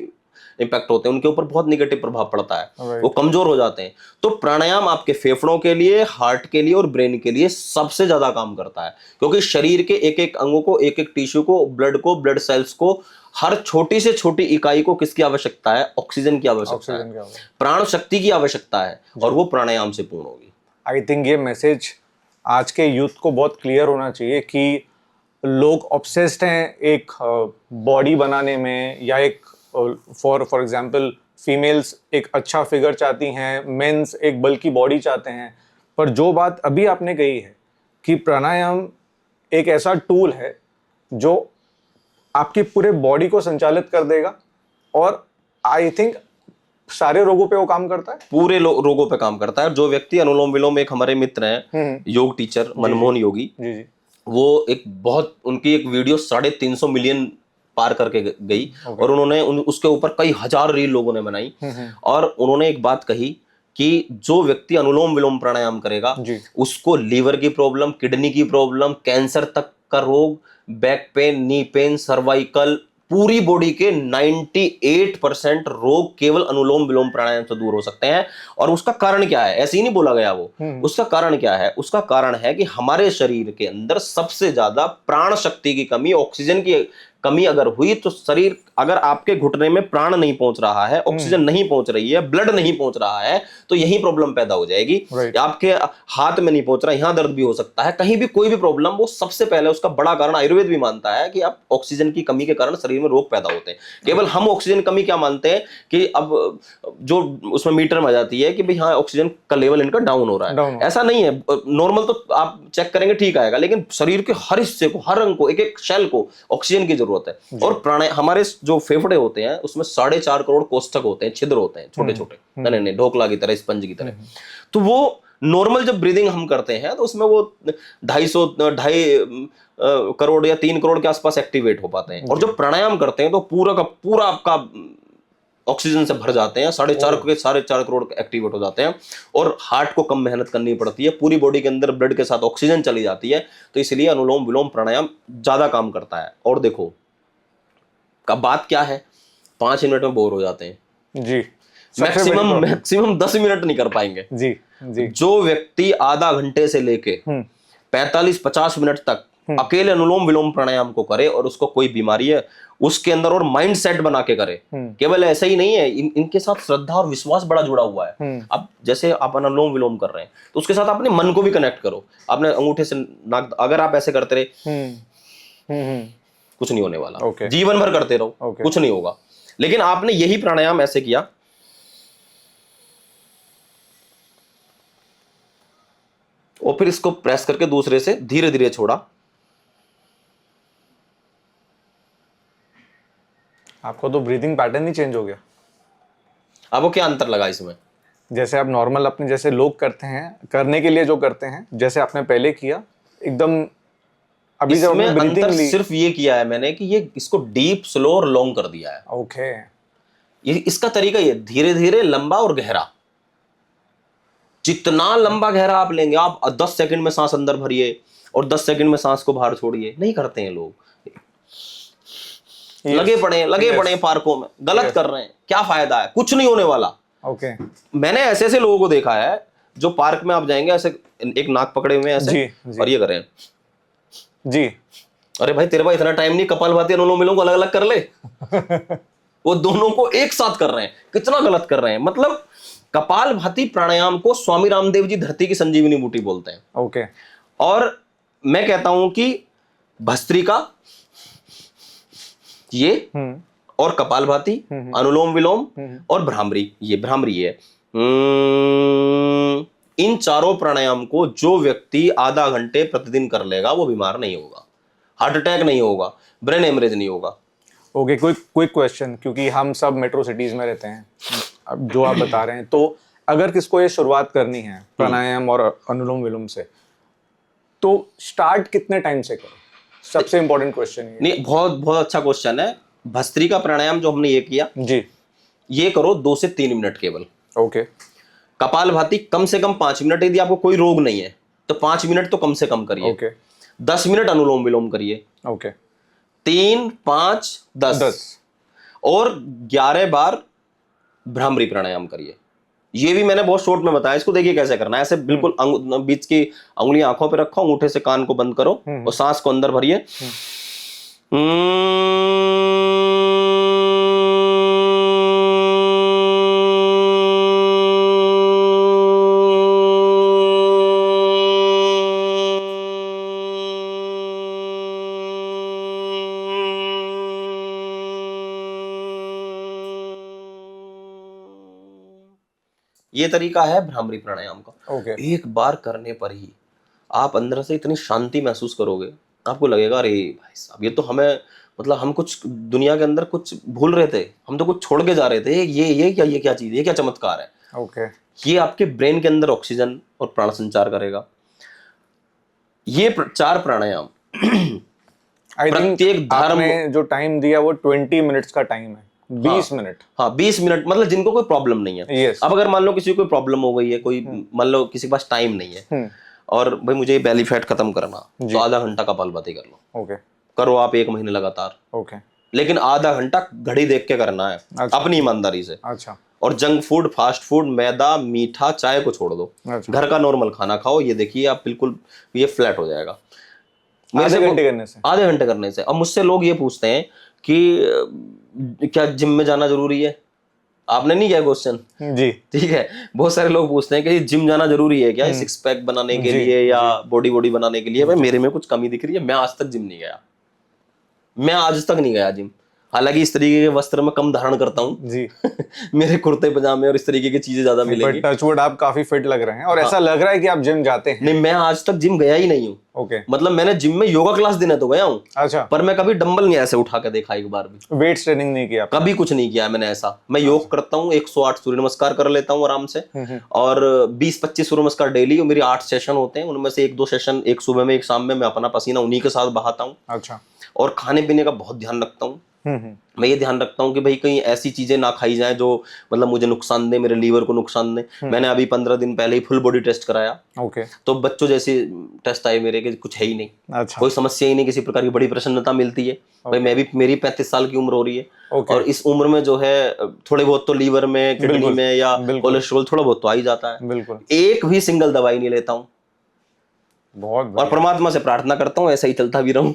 इंपैक्ट होते हैं, उनके ऊपर बहुत निगेटिव प्रभाव पड़ता है, वो कमजोर हो जाते हैं। तो प्राणायाम आपके फेफड़ों के लिए, हार्ट के लिए और ब्रेन के लिए सबसे ज्यादा काम करता है, क्योंकि शरीर के एक एक अंगों को, एक एक टिश्यू को, ब्लड सेल्स को, हर छोटी से छोटी इकाई को किसकी आवश्यकता है, ऑक्सीजन की आवश्यकता है, प्राण शक्ति की आवश्यकता है, और वो प्राणायाम से पूर्ण होगी। आई थिंक ये मैसेज आज के यूथ को बहुत क्लियर होना चाहिए कि लोग ऑब्सेस्ड हैं एक बॉडी बनाने में, या एक फॉर एग्जांपल फीमेल्स एक अच्छा फिगर चाहती हैं, मेंस एक बल्कि बॉडी चाहते हैं। पर जो बात अभी आपने कही है कि प्राणायाम एक ऐसा टूल है जो आपकी पूरे बॉडी को संचालित कर देगा, और आई थिंक सारे रोगों पे वो काम करता है, पूरे रोगों पे काम करता है। जो व्यक्ति अनुलोम विलोम, एक हमारे मित्र हैं योग टीचर मनमोहन योगी, वो एक बहुत, उनकी एक वीडियो 350 मिलियन पार करके गई, और उन्होंने उसके ऊपर कई हजार रील लोगों ने बनाई, और उन्होंने एक बात कही कि जो व्यक्ति अनुलोम विलोम प्राणायाम करेगा उसको लीवर की प्रॉब्लम, किडनी की प्रॉब्लम, कैंसर तक का रोग, back pain, knee pain, cervical, पूरी बॉडी के 98% रोग केवल अनुलोम विलोम प्राणायाम से दूर हो सकते हैं। और उसका कारण क्या है, ऐसे ही नहीं बोला गया वो, उसका कारण क्या है, उसका कारण है कि हमारे शरीर के अंदर सबसे ज्यादा प्राण शक्ति की कमी, ऑक्सीजन की कमी अगर हुई, तो शरीर, अगर आपके घुटने में प्राण नहीं पहुंच रहा है, ऑक्सीजन नहीं पहुंच रही है, ब्लड नहीं पहुंच रहा है, तो यही प्रॉब्लम पैदा हो जाएगी। आपके हाथ में नहीं पहुंच रहा, यहां दर्द भी हो सकता है, कहीं भी कोई भी प्रॉब्लम, वो सबसे पहले उसका बड़ा कारण आयुर्वेद भी मानता है कि अब ऑक्सीजन की कमी के कारण शरीर में रोग पैदा होते हैं। केवल हम ऑक्सीजन कमी क्या मानते हैं कि अब जो उसमें मीटर में आ जाती है कि भाई हाँ ऑक्सीजन का लेवल इनका डाउन हो रहा है, ऐसा नहीं है। नॉर्मल तो आप चेक करेंगे ठीक आएगा, लेकिन शरीर के हर हिस्से को, हर अंग को, एक एक सेल को ऑक्सीजन की जरूरत है। और प्राणायाम, हमारे जो फेफड़े होते हैं उसमें 4.5 करोड़ कोष्ठक होते हैं, छिद्र होते हैं, छोटे छोटे, नहीं ढोकला की तरह, स्पंज की तरह। तो वो नॉर्मल जब ब्रीदिंग हम करते हैं तो उसमें वो 2.5 करोड़ या 3 करोड़ के आसपास एक्टिवेट हो पाते हैं, और जब प्राणायाम करते हैं तो पूरा का पूरा आपका ऑक्सीजन से भर जाते हैं, 4.5 करोड़ एक्टिवेट हो जाते हैं, और हार्ट को कम मेहनत करनी पड़ती है, पूरी बॉडी के अंदर ब्लड के साथ ऑक्सीजन चली जाती है। तो इसलिए अनुलोम विलोम प्राणायाम ज्यादा काम करता है। और देखो का बात क्या है, 5 मिनट में बोर हो जाते हैं जी, मैक्सिमम 10 मिनट नहीं कर पाएंगे जी। जो व्यक्ति आधा घंटे से लेके 45-50 मिनट तक अकेले अनुलोम विलोम प्राणायाम को करे, और उसको कोई बीमारी है उसके अंदर, और माइंड सेट बना के करे, केवल ऐसा ही नहीं है, इनके साथ श्रद्धा और विश्वास बड़ा जुड़ा हुआ है। अब जैसे आप अनुलोम विलोम कर रहे हैं तो उसके साथ अपने मन को भी कनेक्ट करो। आपने अंगूठे से नाक, अगर आप ऐसे करते रहे कुछ नहीं होने वाला, जीवन भर करते रहो, कुछ नहीं होगा। लेकिन आपने यही प्राणायाम ऐसे किया, और फिर इसको प्रेस करके दूसरे से धीरे धीरे छोड़ा, आपको तो ब्रीदिंग पैटर्न ही चेंज हो गया। आपको क्या अंतर लगा इसमें? जैसे आप नॉर्मल अपने जैसे लोग करते हैं, करने के लिए जो करते हैं, जैसे आपने पहले किया, एकदम अभी जब इसमें हमने ब्रीथिंग अंतर ली, सिर्फ ये किया है मैंने कि ये इसको डीप, स्लो और लॉन्ग कर दिया है। ओके, ये इसका तरीका ये धीरे धीरे, लंबा और गहरा। जितना लंबा गहरा आप लेंगे, आप 10 सेकंड में सांस अंदर भरिए और 10 सेकंड में सांस को बाहर छोड़िए, नहीं करते हैं लोग। लगे पड़े हैं पार्कों में, गलत कर रहे हैं। क्या फायदा है? कुछ नहीं होने वाला। ओके, मैंने ऐसे ऐसे लोगों को देखा है जो पार्क में आप जाएंगे, ऐसे एक नाक पकड़े हुए हैं ऐसे, जी। और ये करें जी। अरे भाई तेरे पास इतना टाइम नहीं, कपालभाति अनुलोम विलोम को अलग अलग कर ले। वो दोनों को एक साथ कर रहे हैं, कितना गलत कर रहे हैं। मतलब कपालभाति प्राणायाम को स्वामी रामदेव जी धरती की संजीवनी बूटी बोलते हैं। ओके, और मैं कहता हूं कि भस्त्रिका, ये और कपालभाति, अनुलोम विलोम और भ्रामरी, ये भ्रामरी है। इन चारों प्राणायाम को जो व्यक्ति आधा घंटे प्रतिदिन कर लेगा वो बीमार नहीं होगा, हार्ट अटैक नहीं होगा, ब्रेन हेमरेज नहीं होगा। ओके, क्विक क्वेश्चन, क्योंकि हम सब मेट्रो सिटीज में रहते हैं, अब जो आप बता रहे हैं, तो अगर किसको ये शुरुआत करनी है प्राणायाम और अनुलोम विलोम से, तो स्टार्ट कितने टाइम से करें? सबसे इंपॉर्टेंट क्वेश्चन ये। नहीं, बहुत बहुत अच्छा क्वेश्चन है। भस्त्रिका प्राणायाम जो हमने ये किया जी, ये करो 2 से 3 मिनट केवल। ओके, कपालभाति कम से कम 5 मिनट, यदि आपको कोई रोग नहीं है तो 5 मिनट तो कम से कम करिए। ओके, 10 मिनट अनुलोम विलोम करिए, ओके, 3, 5, 10 और 11 बार भ्रामरी प्राणायाम करिए। ये भी मैंने बहुत शॉर्ट में बताया, इसको देखिए कैसे करना है। ऐसे बिल्कुल बीच की अंगुलियां आंखों पे रखो, अंगूठे से कान को बंद करो और सांस को अंदर भरिए। ये तरीका है भ्रामरी प्राणायाम का। ओके, एक बार करने पर ही आप अंदर से इतनी शांति महसूस करोगे, आपको लगेगा अरे भाई साहब ये तो हमें, मतलब हम कुछ दुनिया के अंदर कुछ भूल रहे थे, हम तो कुछ छोड़ के जा रहे थे। ये क्या चीज, ये क्या चमत्कार है। ओके, ये आपके ब्रेन के अंदर ऑक्सीजन और प्राण संचार करेगा। ये 4 प्राणायाम आई थिंक प्रत्येक धर्म, आपने जो टाइम दिया वो 20 मिनट्स का टाइम है, 20 मिनट। हाँ 20 मिनट, मतलब जिनको कोई प्रॉब्लम नहीं है। Yes. अब अगर मान लो किसी को कोई प्रॉब्लम हो गई है, कोई मान लो किसी के पास टाइम नहीं है और भाई मुझे बेली फैट खत्म करना, तो आधा घंटा कपालभाति कर लो। ओके, करो आप 1 महीने लगातार, ओके, लेकिन आधा घंटा घड़ी देख के करना है। अच्छा। अपनी ईमानदारी से। अच्छा, और जंक फूड, फास्ट फूड, मैदा, मीठा, चाय को छोड़ दो। अच्छा। घर का नॉर्मल खाना खाओ। ये देखिए आप बिल्कुल ये फ्लैट हो जाएगा आधे घंटे करने से। आधे घंटे करने से। अब मुझसे लोग ये पूछते हैं कि क्या जिम में जाना जरूरी है? आपने नहीं किया क्वेश्चन, जी, ठीक है। बहुत सारे लोग पूछते हैं कि जिम जाना जरूरी है क्या, 6 पैक बनाने के लिए या बॉडी बनाने के लिए। भाई मेरे में कुछ कमी दिख रही है, मैं आज तक जिम नहीं गया, मैं आज तक नहीं गया जिम। हालांकि इस तरीके के वस्त्र में कम धारण करता हूँ जी। मेरे कुर्ते पजामे और इस तरीके की चीजें ज्यादा मिलेंगी। टचवुड आप काफी फिट लग रहे हैं और ऐसा लग रहा है कि आप जिम जाते हैं। नहीं, मैं आज तक जिम गया ही नहीं हूँ। ओके, मतलब मैंने जिम में योगा क्लास देने तो गया हूँ, अच्छा, पर मैं कभी डंबल नहीं ऐसे उठा के देखा एक बार भी। वेट्स ट्रेनिंग नहीं किया आपने? कभी कुछ नहीं किया मैंने ऐसा। मैं योग करता हूँ, 108 सूर्य नमस्कार कर लेता हूँ आराम से, और 20-25 सूर्य नमस्कार डेली। और मेरे 8 सेशन होते हैं, उनमें से 1-2 सेशन, एक सुबह में एक शाम में, मैं अपना पसीना उन्हीं के साथ बहाता हूँ। अच्छा, और खाने पीने का बहुत ध्यान रखता हूँ। मैं ये ध्यान रखता हूँ कि भाई कहीं ऐसी चीजें ना खाई जाए जो मतलब मुझे नुकसान दे, मेरे लीवर को नुकसान दे। मैंने अभी 15 दिन पहले ही फुल बॉडी टेस्ट कराया, ओके, तो बच्चों जैसे टेस्ट आए मेरे, कि कुछ है ही नहीं, अच्छा, कोई समस्या ही नहीं, किसी प्रकार की बड़ी प्रसन्नता मिलती है। भाई मैं भी, मेरी 35 साल की उम्र हो रही है, और इस उम्र में जो है थोड़े बहुत तो लीवर में, किडनी में या कोलेस्ट्रॉल थोड़ा बहुत तो आ ही जाता है। बिल्कुल, एक भी सिंगल दवाई नहीं लेता हूँ, बहुत और परमात्मा से प्रार्थना करता हूँ ऐसा ही चलता भी रहूं।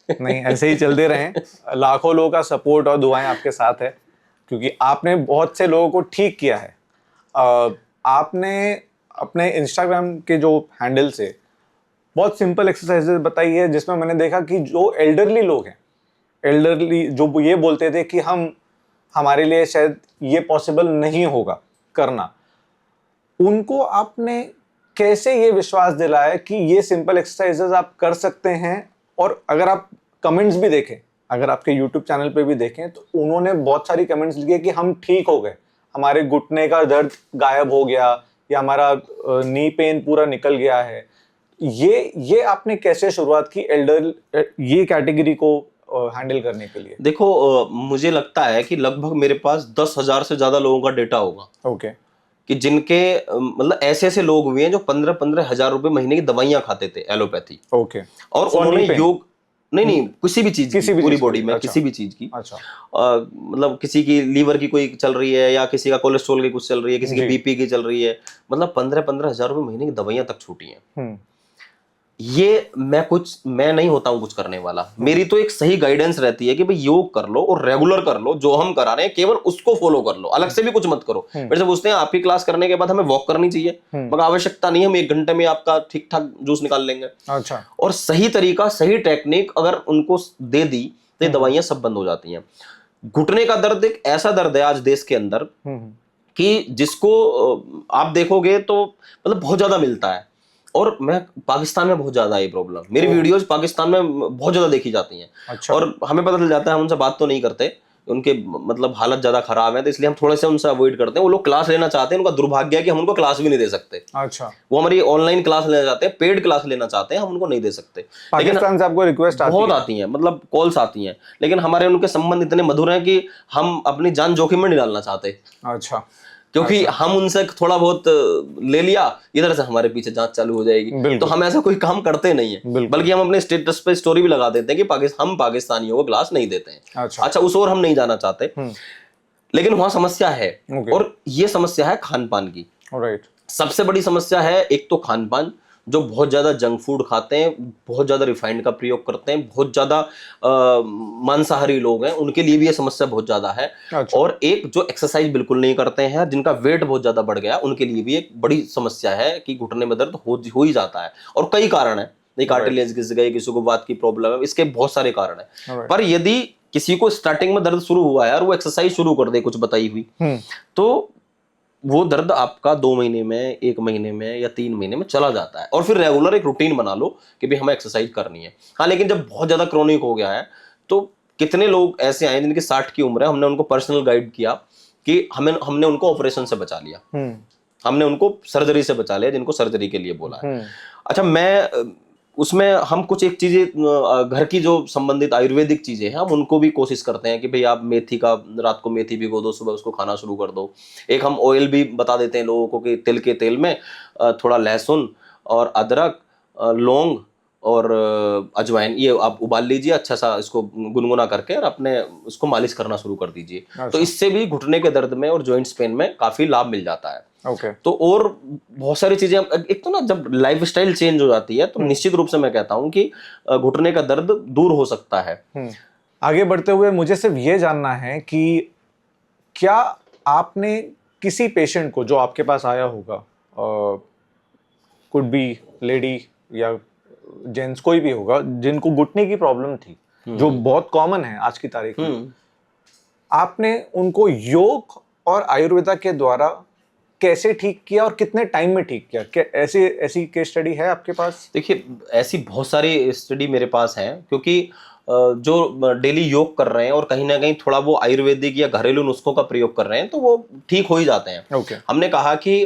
नहीं, ऐसे ही चलते रहें। लाखों लोगों का सपोर्ट और दुआएं आपके साथ है, क्योंकि आपने बहुत से लोगों को ठीक किया है। आपने अपने इंस्टाग्राम के जो हैंडल से बहुत सिंपल एक्सरसाइजेस बताई है, जिसमें मैंने देखा कि जो एल्डरली लोग हैं, एल्डरली जो ये बोलते थे कि हमारे लिए शायद ये पॉसिबल नहीं होगा करना, उनको आपने कैसे ये विश्वास दिलाया कि ये सिंपल एक्सरसाइजेस आप कर सकते हैं? और अगर आप कमेंट्स भी देखें, अगर आपके YouTube चैनल पे भी देखें, तो उन्होंने बहुत सारी कमेंट्स लिखे कि हम ठीक हो गए, हमारे घुटने का दर्द गायब हो गया, या हमारा नी पेन पूरा निकल गया है। ये आपने कैसे शुरुआत की एल्डर ये कैटेगरी को हैंडल करने के लिए? देखो, मुझे लगता है कि लगभग मेरे पास 10,000 से ज्यादा लोगों का डेटा होगा ओके। कि जिनके मतलब ऐसे ऐसे लोग हुए हैं जो 15-15 हजार रुपए महीने की दवाइयां खाते थे एलोपैथी, ओके। और For उन्होंने knee pain? योग, नहीं किसी भी चीज किसी की, भी पूरी चीज बॉडी की, में अच्छा। किसी भी चीज की, अच्छा। मतलब किसी की लीवर की कोई चल रही है, या किसी का कोलेस्ट्रॉल की कुछ चल रही है, किसी की जी। बीपी की चल रही है, मतलब 15-15 हजार रुपए महीने की दवाइयां तक छूटी हैं। हम्म। ये मैं नहीं होता हूँ कुछ करने वाला, मेरी तो एक सही गाइडेंस रहती है कि भाई योग कर लो और रेगुलर कर लो, जो हम करा रहे हैं केवल उसको फॉलो कर लो, अलग से भी कुछ मत करो। मेरे से पूछते हैं आपकी क्लास करने के बाद हमें वॉक करनी चाहिए, मगर आवश्यकता नहीं, हम 1 घंटे में आपका ठीक ठाक जूस निकाल लेंगे। अच्छा। और सही तरीका, सही टेक्निक अगर उनको दे दी तो ये दवाइयां सब बंद हो जाती हैं। घुटने का दर्द एक ऐसा दर्द है आज देश के अंदर कि जिसको आप देखोगे तो मतलब बहुत ज्यादा मिलता है, और मैं पाकिस्तान में बहुत ज्यादा है ये प्रॉब्लम, मेरी वीडियोस पाकिस्तान में बहुत ज्यादा देखी जाती हैं। अच्छा। और हमें पता चल जाता है, हम उनसे बात तो नहीं करते, उनके मतलब हालत ज्यादा खराब है, तो इसलिए हम थोड़े से उनसे अवॉइड करते हैं। वो लोग क्लास लेना चाहते हैं, उनका दुर्भाग्य है कि हम उनको क्लास भी नहीं दे सकते। अच्छा। वो हमारी ऑनलाइन क्लास लेना चाहते हैं, पेड क्लास लेना चाहते हैं, हम उनको नहीं दे सकते। पाकिस्तान से आपको रिक्वेस्ट आती बहुत है? आती हैं, मतलब कॉल्स आती हैं, लेकिन हमारे उनके संबंध इतने मधुर हैं कि हम अपनी जान जोखिम में नहीं डालना चाहते, अच्छा। क्योंकि हम उनसे थोड़ा बहुत ले लिया, इधर से हमारे पीछे जांच चालू हो जाएगी, तो हम ऐसा कोई काम करते नहीं है, बल्कि हम अपने स्टेटस पे स्टोरी भी लगा देते हैं कि हम पाकिस्तानियों को क्लास नहीं देते हैं। अच्छा, उस ओर हम नहीं जाना चाहते, लेकिन वहां समस्या है, और ये समस्या है खान पान की। राइट। सबसे बड़ी समस्या है एक तो खान पान, जो बहुत ज्यादा जंक फूड खाते हैं, बहुत ज्यादा रिफाइंड का प्रयोग करते हैं, बहुत ज्यादा मांसाहारी लोग हैं, उनके लिए भी ये समस्या बहुत ज्यादा है। अच्छा। और एक जो एक्सरसाइज बिल्कुल नहीं करते हैं, जिनका वेट बहुत ज्यादा बढ़ गया, उनके लिए भी एक बड़ी समस्या है कि घुटने में दर्द हो ही जाता है। और कई कारण है, नहीं कार्टिलेज घिस गए, किसी को वात की प्रॉब्लम है, इसके बहुत सारे कारण है। पर यदि किसी को स्टार्टिंग में दर्द शुरू हुआ है और वो एक्सरसाइज शुरू कर दे कुछ बताई हुई, तो वो दर्द आपका 2 महीने में, 1 महीने में या 3 महीने में चला जाता है। और फिर रेगुलर एक रूटीन बना लो कि भाई हमें एक्सरसाइज करनी है। हाँ, लेकिन जब बहुत ज्यादा क्रोनिक हो गया है, तो कितने लोग ऐसे आए जिनकी 60 की उम्र है, हमने उनको पर्सनल गाइड किया कि हमने उनको ऑपरेशन से बचा लिया, हमने उनको सर्जरी से बचा लिया, जिनको सर्जरी के लिए बोला है। अच्छा, मैं उसमें हम कुछ एक चीजें घर की जो संबंधित आयुर्वेदिक चीजें हैं, हम उनको भी कोशिश करते हैं कि भाई आप मेथी का, रात को मेथी भिगो दो, सुबह उसको खाना शुरू कर दो। एक हम ऑयल भी बता देते हैं लोगों को कि तिल के तेल में थोड़ा लहसुन और अदरक, लौंग और अजवाइन, ये आप उबाल लीजिए अच्छा सा, इसको गुनगुना करके, और अपने उसको मालिश करना शुरू कर दीजिए। तो इससे भी घुटने के दर्द में और जॉइंट्स पेन में काफी लाभ मिल जाता है। तो और बहुत सारी चीजें, एक तो ना जब लाइफस्टाइल चेंज हो जाती है, तो निश्चित रूप से मैं कहता हूं कि घुटने का दर्द दूर हो सकता है। आगे बढ़ते हुए मुझे सिर्फ ये जानना है कि क्या आपने किसी पेशेंट को जो आपके पास आया होगा, कुड बी लेडी या जेंट्स, कोई भी होगा, जिनको घुटने की प्रॉब्लम थी, जो बहुत कॉमन है आज की तारीख में, आपने उनको योग और आयुर्वेदा के द्वारा कैसे ठीक किया और कितने टाइम में ठीक किया? क्या ऐसी केस स्टडी है आपके पास? देखिए, ऐसी बहुत सारी स्टडी मेरे पास हैं, क्योंकि जो डेली योग कर रहे हैं और कहीं ना कहीं थोड़ा वो आयुर्वेदिक या घरेलू नुस्खों का प्रयोग कर रहे हैं, तो वो ठीक हो ही जाते हैं। हमने कहा कि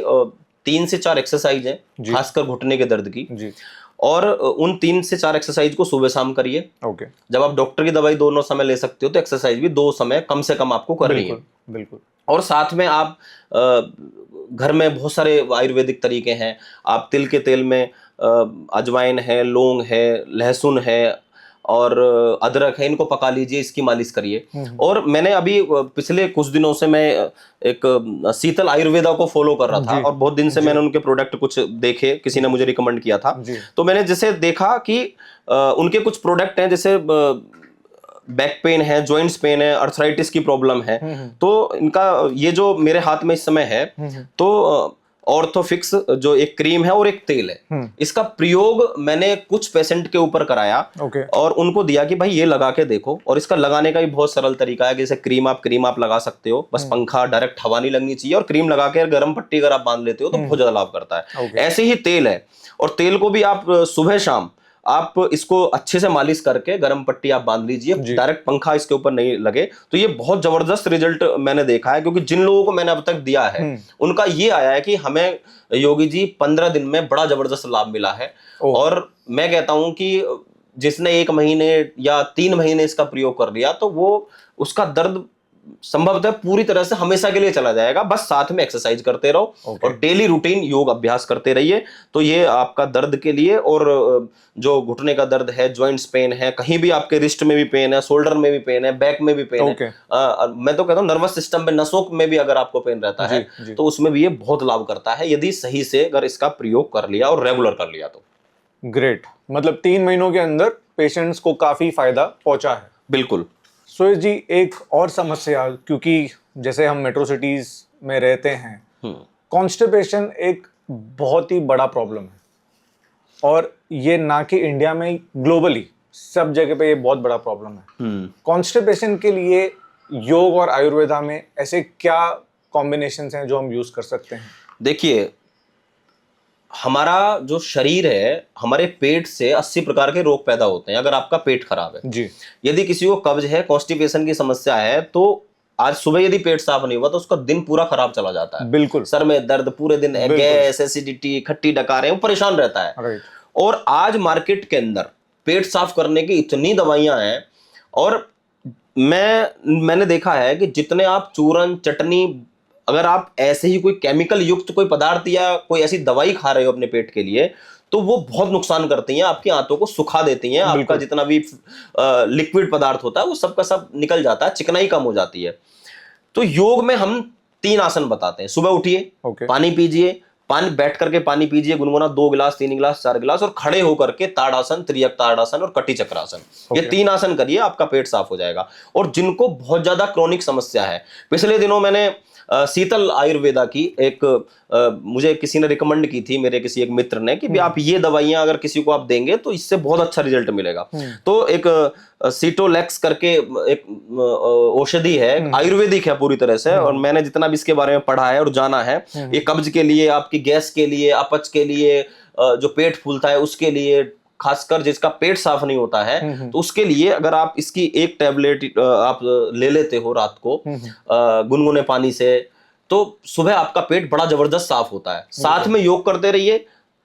3 से 4 एक्सरसाइज है, खासकर घुटने के दर्द की, और उन 3 से 4 एक्सरसाइज को सुबह शाम करिए। जब आप डॉक्टर की दवाई दोनों समय ले सकते हो, तो एक्सरसाइज भी 2 समय कम से कम आपको करनी है। बिल्कुल। और साथ में आप घर में बहुत सारे आयुर्वेदिक तरीके हैं। आप तिल के तेल में अजवाइन है, लौंग है, लहसुन है और अदरक है, इनको पका लीजिए, इसकी मालिश करिए। और मैंने अभी पिछले कुछ दिनों से मैं एक शीतल आयुर्वेदा को फॉलो कर रहा था, और बहुत दिन से मैंने उनके प्रोडक्ट कुछ देखे, किसी ने मुझे रिकमेंड किया था, तो मैंने जैसे देखा कि उनके कुछ प्रोडक्ट हैं, जैसे बैक पेन है, जॉइंट्स पेन है, अर्थराइटिस की प्रॉब्लम है, तो इनका ये जो मेरे हाथ में इस समय है, तो ऑर्थोफिक्स जो एक क्रीम है और एक तेल है, इसका प्रयोग मैंने कुछ पेशेंट के ऊपर कराया, और उनको दिया कि भाई ये लगा के देखो। और इसका लगाने का भी बहुत सरल तरीका है, जैसे क्रीम आप लगा सकते हो, बस पंखा, डायरेक्ट हवा नहीं लगनी चाहिए, और क्रीम लगा के गर्म पट्टी अगर आप बांध लेते हो तो बहुत ज्यादा लाभ करता है। ऐसे ही तेल है, और तेल को भी आप सुबह शाम आप इसको अच्छे से मालिश करके गर्म पट्टी आप बांध लीजिए, डायरेक्ट पंखा इसके ऊपर नहीं लगे, तो ये बहुत जबरदस्त रिजल्ट मैंने देखा है। क्योंकि जिन लोगों को मैंने अब तक दिया है उनका ये आया है कि हमें योगी जी 15 दिन में बड़ा जबरदस्त लाभ मिला है। और मैं कहता हूं कि जिसने 1 महीने या 3 महीने इसका प्रयोग कर लिया तो वो उसका दर्द संभवतः पूरी तरह से हमेशा के लिए चला जाएगा। बस साथ में एक्सरसाइज करते रहो और डेली रूटीन योग अभ्यास करते रहिए, तो ये आपका दर्द के लिए, और जो घुटने का दर्द है, जॉइंट्स पेन है, कहीं भी आपके रिस्ट में भी पेन है, शोल्डर में भी पेन है, बैक में भी पेन है, मैं तो कहता हूँ नर्वस सिस्टम में, नसों में भी अगर आपको पेन रहता है तो उसमें भी ये बहुत लाभ करता है, यदि सही से अगर इसका प्रयोग कर लिया और रेगुलर कर लिया तो। ग्रेट, मतलब 3 महीनों के अंदर पेशेंट्स को काफी फायदा पहुंचा है। बिल्कुल। सुरेश जी, एक और समस्या, क्योंकि जैसे हम मेट्रो सिटीज में रहते हैं, कॉन्स्टिपेशन एक बहुत ही बड़ा प्रॉब्लम है, और ये ना कि इंडिया में, ग्लोबली सब जगह पे ये बहुत बड़ा प्रॉब्लम है। कॉन्स्टिपेशन के लिए योग और आयुर्वेदा में ऐसे क्या कॉम्बिनेशंस हैं जो हम यूज कर सकते हैं? देखिए, हमारा जो शरीर है, हमारे पेट से 80 प्रकार के रोग पैदा होते हैं अगर आपका पेट खराब है जी। यदि किसी को कब्ज है, कॉन्स्टिपेशन की समस्या है, तो आज सुबह यदि पेट साफ नहीं हुआ तो उसका दिन पूरा खराब चला जाता है। बिल्कुल। सर में दर्द पूरे दिन, गैस, एसिडिटी, खट्टी डकारें, वो परेशान रहता है। और आज मार्केट के अंदर पेट साफ करने की इतनी दवाइयां हैं, और मैंने देखा है कि जितने आप चूरन, चटनी, अगर आप ऐसे ही कोई केमिकल युक्त कोई पदार्थ या कोई ऐसी दवाई खा रहे हो अपने पेट के लिए, तो वो बहुत नुकसान करती हैं, आपकी आंतों को सुखा देती हैं, आपका जितना भी लिक्विड पदार्थ होता है वो सब का सब निकल जाता है, चिकनाई कम हो जाती है। तो योग में हम 3 आसन बताते हैं। सुबह उठिए, पानी पीजिए, पानी बैठ करके पानी पीजिए गुनगुना, 2 गिलास, 3 गिलास, 4 गिलास, और खड़े होकर के ताड़ासन, त्रियक ताड़ासन और कटी चक्रासन, ये 3 आसन करिए, आपका पेट साफ हो जाएगा। और जिनको बहुत ज्यादा क्रोनिक समस्या है, पिछले दिनों मैंने शीतल आयुर्वेदा की एक मुझे किसी ने रिकमेंड की थी, मेरे किसी एक मित्र ने, कि भी आप ये दवाइयां अगर किसी को आप देंगे तो इससे बहुत अच्छा रिजल्ट मिलेगा। तो एक सीटोलेक्स करके एक औषधि है, आयुर्वेदिक है पूरी तरह से, और मैंने जितना भी इसके बारे में पढ़ा है और जाना है, ये कब्ज के लिए, आपकी गैस के लिए, अपच के लिए, जो पेट फूलता है उसके लिए, खासकर जिसका पेट साफ नहीं होता है तो उसके लिए अगर आप इसकी एक टैबलेट आप ले लेते हो रात को गुनगुने पानी से, तो सुबह आपका पेट बड़ा जबरदस्त साफ होता है। साथ में योग करते रहिए,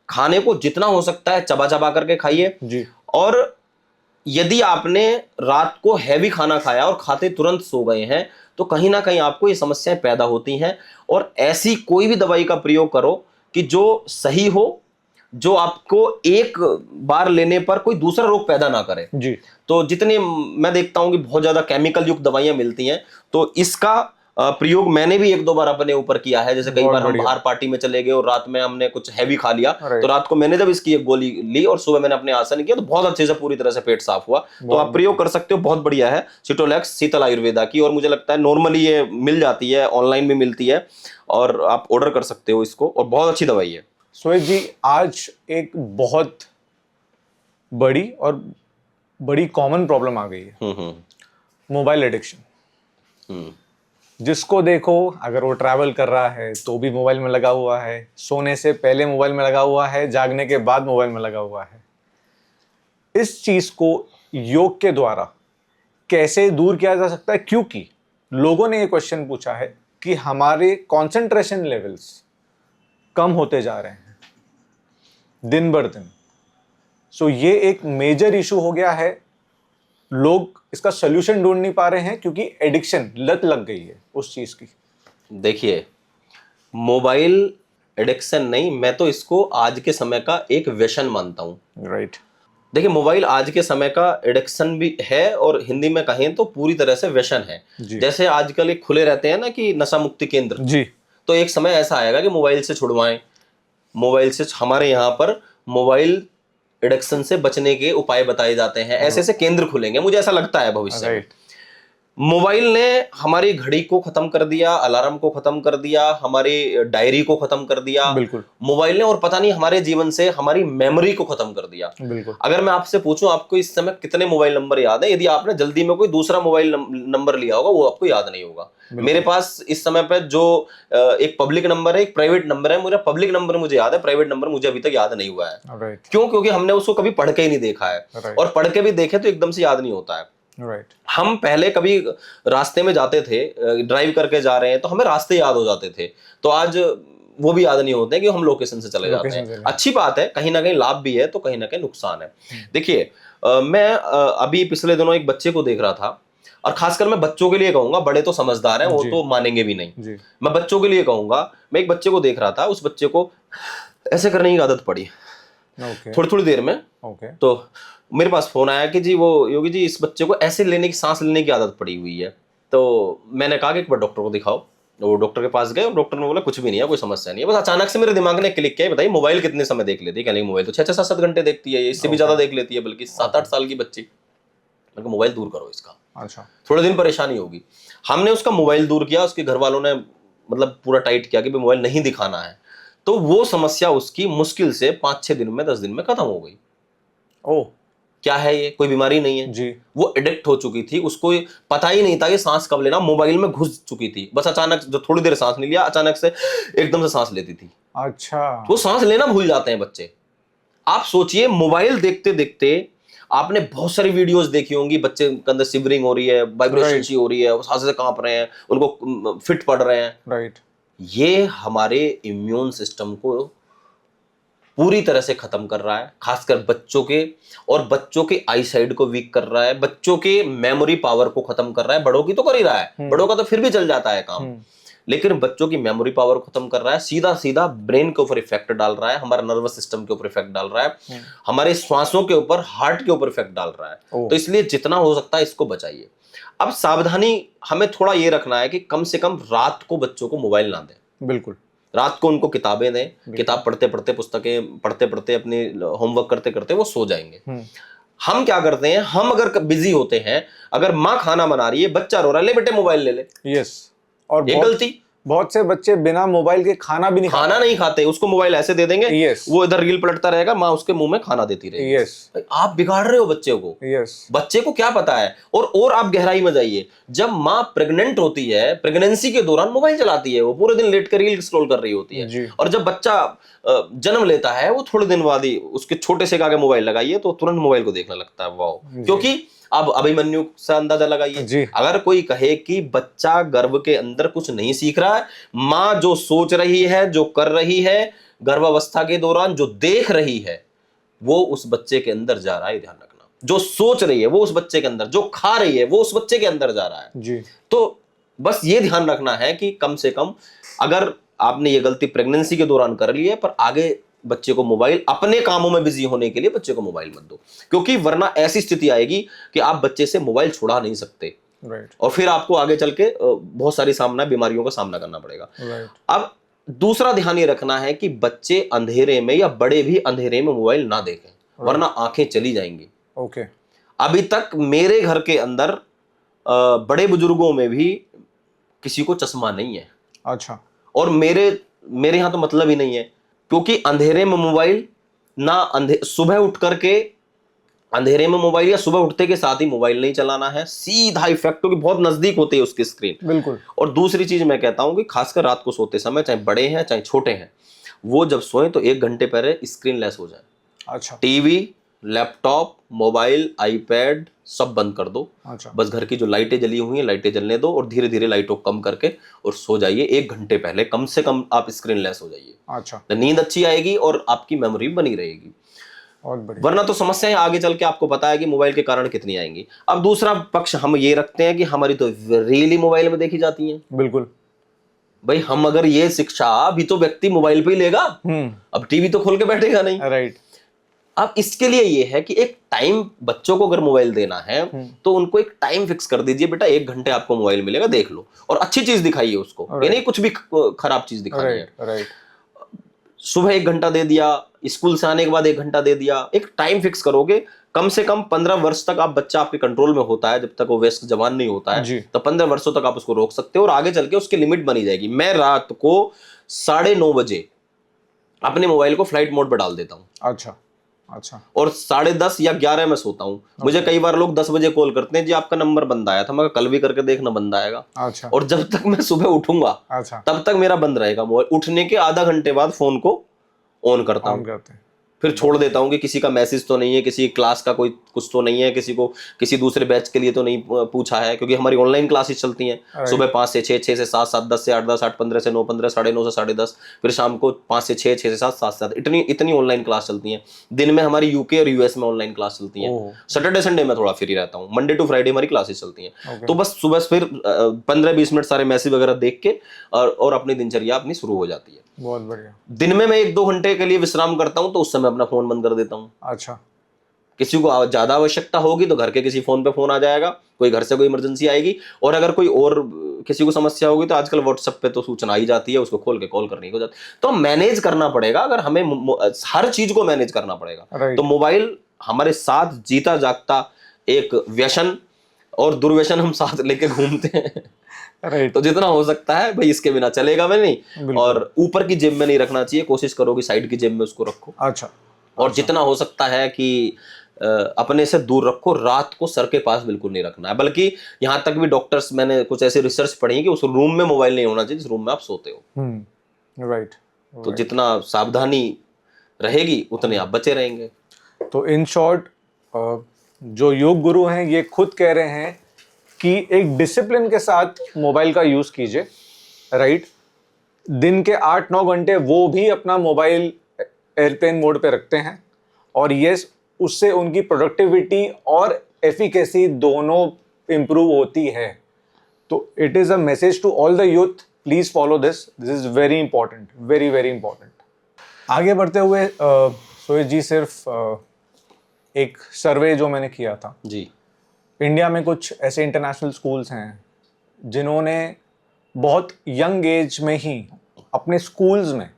खाने को जितना हो सकता है चबा चबा करके खाइए, और यदि आपने रात को हैवी खाना खाया और खाते तुरंत सो गए हैं तो कहीं ना कहीं आपको ये समस्याएं पैदा होती हैं। और ऐसी कोई भी दवाई का प्रयोग करो कि जो सही हो, जो आपको एक बार लेने पर कोई दूसरा रोग पैदा ना करे जी। तो जितने मैं देखता हूं कि बहुत ज्यादा केमिकल युक्त दवाइयां मिलती हैं, तो इसका प्रयोग मैंने भी 1-2 बार अपने ऊपर किया है। जैसे कई बार हम बाहर पार्टी में चले गए और रात में हमने कुछ हैवी खा लिया, तो रात को मैंने जब इसकी एक गोली ली और सुबह मैंने अपने आसन किया तो बहुत अच्छे से पूरी तरह से पेट साफ हुआ। तो आप प्रयोग कर सकते हो, बहुत बढ़िया है सिटोलेक्स, शीतल आयुर्वेदा की, और मुझे लगता है नॉर्मली ये मिल जाती है, ऑनलाइन भी मिलती है, और आप ऑर्डर कर सकते हो इसको, और बहुत अच्छी दवाई है। सुरेश जी, आज एक बहुत बड़ी और बड़ी कॉमन प्रॉब्लम आ गई है, मोबाइल एडिक्शन। जिसको देखो, अगर वो ट्रैवल कर रहा है तो भी मोबाइल में लगा हुआ है, सोने से पहले मोबाइल में लगा हुआ है, जागने के बाद मोबाइल में लगा हुआ है। इस चीज को योग के द्वारा कैसे दूर किया जा सकता है? क्योंकि लोगों ने ये क्वेश्चन पूछा है कि हमारे कंसंट्रेशन लेवल्स कम होते जा रहे हैं दिन बर दिन। सो ये एक मेजर इशू हो गया है, लोग इसका सोल्यूशन ढूंढ नहीं पा रहे हैं क्योंकि एडिक्शन, लत लग गई है उस चीज की। देखिए, मोबाइल एडिक्शन नहीं, मैं तो इसको आज के समय का एक व्यसन मानता हूं। राइट। देखिए, मोबाइल आज के समय का एडिक्शन भी है, और हिंदी में कहें तो पूरी तरह से व्यसन है। जैसे आजकल एक खुले रहते हैं ना कि नशा मुक्ति केंद्र जी, तो एक समय ऐसा आएगा कि मोबाइल से छुड़वाएं, मोबाइल से, हमारे यहाँ पर मोबाइल एडिक्शन से बचने के उपाय बताए जाते हैं, ऐसे ऐसे केंद्र खुलेंगे, मुझे ऐसा लगता है भविष्य में। मोबाइल ने हमारी घड़ी को खत्म कर दिया, अलार्म को खत्म कर दिया, हमारी डायरी को खत्म कर दिया। बिल्कुल मोबाइल ने, और पता नहीं हमारे जीवन से हमारी मेमोरी को खत्म कर दिया। बिल्कुल। अगर मैं आपसे पूछूं आपको इस समय कितने मोबाइल नंबर याद है, यदि आपने जल्दी में कोई दूसरा मोबाइल नंबर लिया होगा वो आपको याद नहीं होगा। मेरे पास इस समय पे जो एक पब्लिक नंबर है, एक प्राइवेट नंबर है। मेरा पब्लिक नंबर मुझे याद है, प्राइवेट नंबर मुझे अभी तक याद नहीं हुआ है। क्यों? क्योंकि हमने उसको कभी पढ़ के ही नहीं देखा है, और पढ़ के भी देखे तो एकदम से याद नहीं होता है। हम पहले कभी रास्ते में जाते थे, ड्राइव करके जा रहे हैं तो हमें रास्ते याद हो जाते थे, तो आज वो भी याद नहीं होते कि हम लोकेशन से चले जाते हैं। अच्छी बात है, कहीं ना कहीं लाभ भी है तो कहीं ना कहीं नुकसान है। देखिए मैं अभी पिछले दिनों एक बच्चे को देख रहा था, और खासकर मैं बच्चों के लिए कहूंगा, बड़े तो समझदार हैं, वो तो मानेंगे भी नहीं। मैं बच्चों के लिए कहूंगा, मैं एक बच्चे को देख रहा था, उस बच्चे को ऐसे करने की आदत पड़ी थोड़ी थोड़ी देर में। तो मेरे पास फोन आया कि जी वो योगी जी, इस बच्चे को ऐसे लेने की, सांस लेने की आदत पड़ी हुई है। तो मैंने कहा कि एक बार डॉक्टर को दिखाओ। वो डॉक्टर के पास गए और डॉक्टर ने बोला कुछ भी नहीं है, कोई समस्या नहीं है। बस अचानक से मेरे दिमाग ने क्लिक किया, बताइए मोबाइल कितने समय देख लेती है? कहने मोबाइल तो 6-6 7-7 घंटे देखती है, इससे भी ज्यादा देख लेती है, बल्कि 7-8 साल की बच्ची। मैंने कहा मोबाइल दूर करो इसका, अच्छा थोड़े दिन परेशानी होगी। हमने उसका मोबाइल दूर किया, उसके घर वालों ने मतलब पूरा टाइट किया कि मोबाइल नहीं दिखाना है। तो वो समस्या उसकी मुश्किल से 5-6 दिन में, 10 दिन में खत्म हो गई। ओह, क्या है ये? कोई बीमारी नहीं है जी। वो एडिक्ट हो चुकी थी, उसको पता ही नहीं था कि सांस कब लेना, मोबाइल में घुस चुकी थी। बस अचानक जो थोड़ी देर सांस नहीं लिया, अचानक से एकदम से सांस लेती थी। अच्छा, वो सांस लेना भूल जाते हैं बच्चे। आप सोचिए, मोबाइल देखते देखते आपने बहुत सारी वीडियोस देखी होंगी, बच्चे के अंदर शिवरिंग हो रही है, वाइब्रेशन सी हो रही है, वो सांस से कांप रहे हैं, उनको फिट पड़ रहे हैं। राइट। ये हमारे इम्यून सिस्टम को पूरी तरह से खत्म कर रहा है, खासकर बच्चों के, और बच्चों के आई साइड को वीक कर रहा है, बच्चों के मेमोरी पावर को खत्म कर रहा है। बड़ों की तो कर ही रहा है, बड़ों का तो फिर भी चल जाता है काम, लेकिन बच्चों की मेमोरी पावर को खत्म कर रहा है। सीधा सीधा ब्रेन के ऊपर इफेक्ट डाल रहा है, हमारे नर्वस सिस्टम के ऊपर इफेक्ट डाल रहा है, हमारे श्वासों के ऊपर, हार्ट के ऊपर इफेक्ट डाल रहा है। तो इसलिए जितना हो सकता है इसको बचाइए। अब सावधानी हमें थोड़ा ये रखना है कि कम से कम रात को बच्चों को मोबाइल ना दें। बिल्कुल, रात को उनको किताबें दें, किताब पढ़ते पढ़ते, पुस्तकें पढ़ते पढ़ते, अपने होमवर्क करते करते वो सो जाएंगे। हम क्या करते हैं, हम अगर बिजी होते हैं, अगर माँ खाना बना रही है, बच्चा रो रहा है, ले बेटे मोबाइल ले ले। यस, और ये गलती। बहुत से बच्चे बिना मोबाइल के खाना भी नहीं खाते, उसको मोबाइल ऐसे दे देंगे, वो इधर रील पलटता रहेगा, माँ उसके मुंह में खाना देती रहेगी। आप बिगाड़ रहे हो बच्चे को। बच्चे को क्या पता है। और आप गहराई में जाइए, जब माँ प्रेग्नेंट होती है, प्रेगनेंसी के दौरान मोबाइल चलाती है, वो पूरे दिन लेट कर रील स्क्रॉल कर रही होती है, और जब बच्चा जन्म लेता है, वो थोड़े दिन बाद ही उसके छोटे से आगे मोबाइल लगाइए तो तुरंत मोबाइल को देखने लगता है। वाओ, क्योंकि अब अभिमन्यु से अंदाजा लगाइए, अगर कोई कहे कि बच्चा गर्भ के अंदर कुछ नहीं सीख रहा है, माँ जो सोच रही है, जो कर रही है गर्भावस्था के दौरान, जो देख रही है, वो उस बच्चे के अंदर जा रहा है। ध्यान रखना, जो सोच रही है वो उस बच्चे के अंदर, जो खा रही है वो उस बच्चे के अंदर जा रहा है जी। तो बस ये ध्यान रखना है कि कम से कम, अगर आपने ये गलती प्रेगनेंसी के दौरान कर ली है, पर आगे बच्चे को मोबाइल, अपने कामों में बिजी होने के लिए बच्चे को मोबाइल मत दो, क्योंकि वरना ऐसी स्थिति आएगी कि आप बच्चे से मोबाइल छुड़ा नहीं सकते, और फिर आपको आगे चल के बहुत सारी बीमारियों का सामना करना पड़ेगा। अब दूसरा ध्यान ये रखना है कि बच्चे अंधेरे में, या बड़े भी अंधेरे में मोबाइल ना देखें, वरना आंखें चली जाएंगी। ओके। अभी तक मेरे घर के अंदर बड़े बुजुर्गों में भी किसी को चश्मा नहीं है। अच्छा। और मेरे यहाँ तो मतलब ही नहीं है, क्योंकि अंधेरे में मोबाइल ना, सुबह उठ करके अंधेरे में मोबाइल, या सुबह उठते के साथ ही मोबाइल नहीं चलाना है, सीधा इफेक्ट, क्योंकि बहुत नजदीक होती है उसकी स्क्रीन। बिल्कुल। और दूसरी चीज मैं कहता हूं कि खासकर रात को सोते समय, चाहे बड़े हैं चाहे छोटे हैं, वो जब सोए तो 1 घंटे पहले स्क्रीन लेस हो जाए। अच्छा। टीवी, लैपटॉप, मोबाइल, आईपैड सब बंद कर दो। अच्छा। बस घर की जो लाइटें जली हुई हैं, लाइटें जलने दो, और धीरे धीरे लाइटों को कम करके और सो जाइए। 1 घंटे पहले कम से कम आप स्क्रीन लेस हो जाइए। अच्छा। नींद अच्छी आएगी और आपकी मेमोरी बनी रहेगी। वरना तो समस्याएं आगे चल के आपको पता है कि मोबाइल के कारण कितनी आएंगी। अब दूसरा पक्ष हम ये रखते हैं कि हमारी तो रील ही मोबाइल में देखी जाती है। बिल्कुल भाई, हम अगर ये शिक्षा अभी तो व्यक्ति मोबाइल पे ही लेगा, अब टीवी तो खोल के बैठेगा नहीं। राइट। अब इसके लिए ये है कि एक टाइम, बच्चों को अगर मोबाइल देना है तो उनको एक टाइम फिक्स कर दीजिए, बेटा 1 घंटे आपको मोबाइल मिलेगा, देख लो, और अच्छी चीज दिखाइए उसको, ये नहीं कुछ भी खराब चीज दिखानी है। राइट। सुबह 1 घंटा दे दिया, स्कूल से आने के बाद 1 घंटा दे दिया। एक टाइम फिक्स करोगे, कम से कम 15 वर्ष तक आप बच्चा आपके कंट्रोल में होता है, जब तक वो वयस्क जवान नहीं होता है, तो 15 वर्षों तक आप उसको रोक सकते हो और आगे चल के उसकी लिमिट बनी जाएगी। मैं रात को 9:30 बजे अपने मोबाइल को फ्लाइट मोड पर डाल देता हूँ। अच्छा अच्छा। और 10:30 या 11 में सोता हूँ। मुझे कई बार लोग 10 बजे कॉल करते हैं, जी आपका नंबर बंद आया था। मैं कल भी करके देखना, बंद आएगा। अच्छा। और जब तक मैं सुबह उठूंगा, अच्छा, तब तक मेरा बंद रहेगा मोबाइल। उठने के आधा घंटे बाद फोन को ऑन करता हूँ, करते हैं। फिर छोड़ देता हूँ कि किसी का मैसेज तो नहीं है, किसी क्लास का कोई कुछ तो नहीं है, किसी को किसी दूसरे बैच के लिए तो नहीं पूछा है, क्योंकि हमारी ऑनलाइन क्लासेस चलती हैं सुबह 5 से 6, 6 से 7, 7 10 से 8, 10 8 15 से 9, 15 9:30 से 10:30, फिर शाम को 5 से 6, 6 से 7, 7 से 7, इतनी ऑनलाइन क्लास चलती हैं। दिन में हमारी यूके और यूएस में ऑनलाइन क्लास चलती हैं। सैटरडे संडे में थोड़ा फ्री रहता हूँ, मंडे टू फ्राइडे हमारी क्लासेस चलती हैं। तो बस सुबह फिर 15-20 मिनट सारे मैसेज वगैरह देख के और अपनी दिनचर्या अपनी शुरू हो जाती है। बहुत बढ़िया। दिन में मैं 1-2 घंटे के लिए विश्राम करता हूं, तो उस समय अपना फोन बंद कर देता हूं। अच्छा। किसी को ज्यादा आवश्यकता होगी तो घर के किसी फोन पे फोन आ जाएगा, कोई घर से कोई इमरजेंसी आएगी, और अगर कोई और किसी को समस्या होगी तो आजकल व्हाट्सएप पे तो सूचना आई जाती है, उसको खोल के कॉल करनी हो जाती है। तो मैनेज करना पड़ेगा, अगर हमें हर चीज को मैनेज करना पड़ेगा। तो मोबाइल हमारे साथ जीता जागता एक व्यसन और दुर्व्यसन हम साथ लेके घूमते हैं। तो जितना हो सकता है भाई, इसके बिना चलेगा मैं नहीं। और ऊपर की जेब में नहीं रखना चाहिए, कोशिश करो कि साइड की जेब में उसको रखो। अच्छा। और जितना हो सकता है कि अपने से दूर रखो। रात को सर के पास बिल्कुल नहीं रखना है, बल्कि यहाँ तक भी डॉक्टर्स, मैंने कुछ ऐसी रिसर्च पढ़ी है कि उस रूम में मोबाइल नहीं होना चाहिए जिस रूम में आप सोते हो। राइट। तो जितना सावधानी रहेगी उतने आप बचे रहेंगे। तो इन शॉर्ट, जो योग गुरु हैं ये खुद कह रहे हैं कि एक डिसिप्लिन के साथ मोबाइल का यूज कीजिए। राइट। दिन के 8-9 घंटे वो भी अपना मोबाइल एयरप्लेन मोड पे रखते हैं, और ये उससे उनकी प्रोडक्टिविटी और एफिकेसी दोनों इंप्रूव होती है। तो it is a message to all the youth, please follow this is very important, very very important. आगे बढ़ते हुए सोहित जी, सिर्फ एक सर्वे जो मैंने किया था जी, इंडिया में कुछ ऐसे इंटरनेशनल स्कूल्स हैं जिन्होंने बहुत यंग एज में ही अपने स्कूल्स में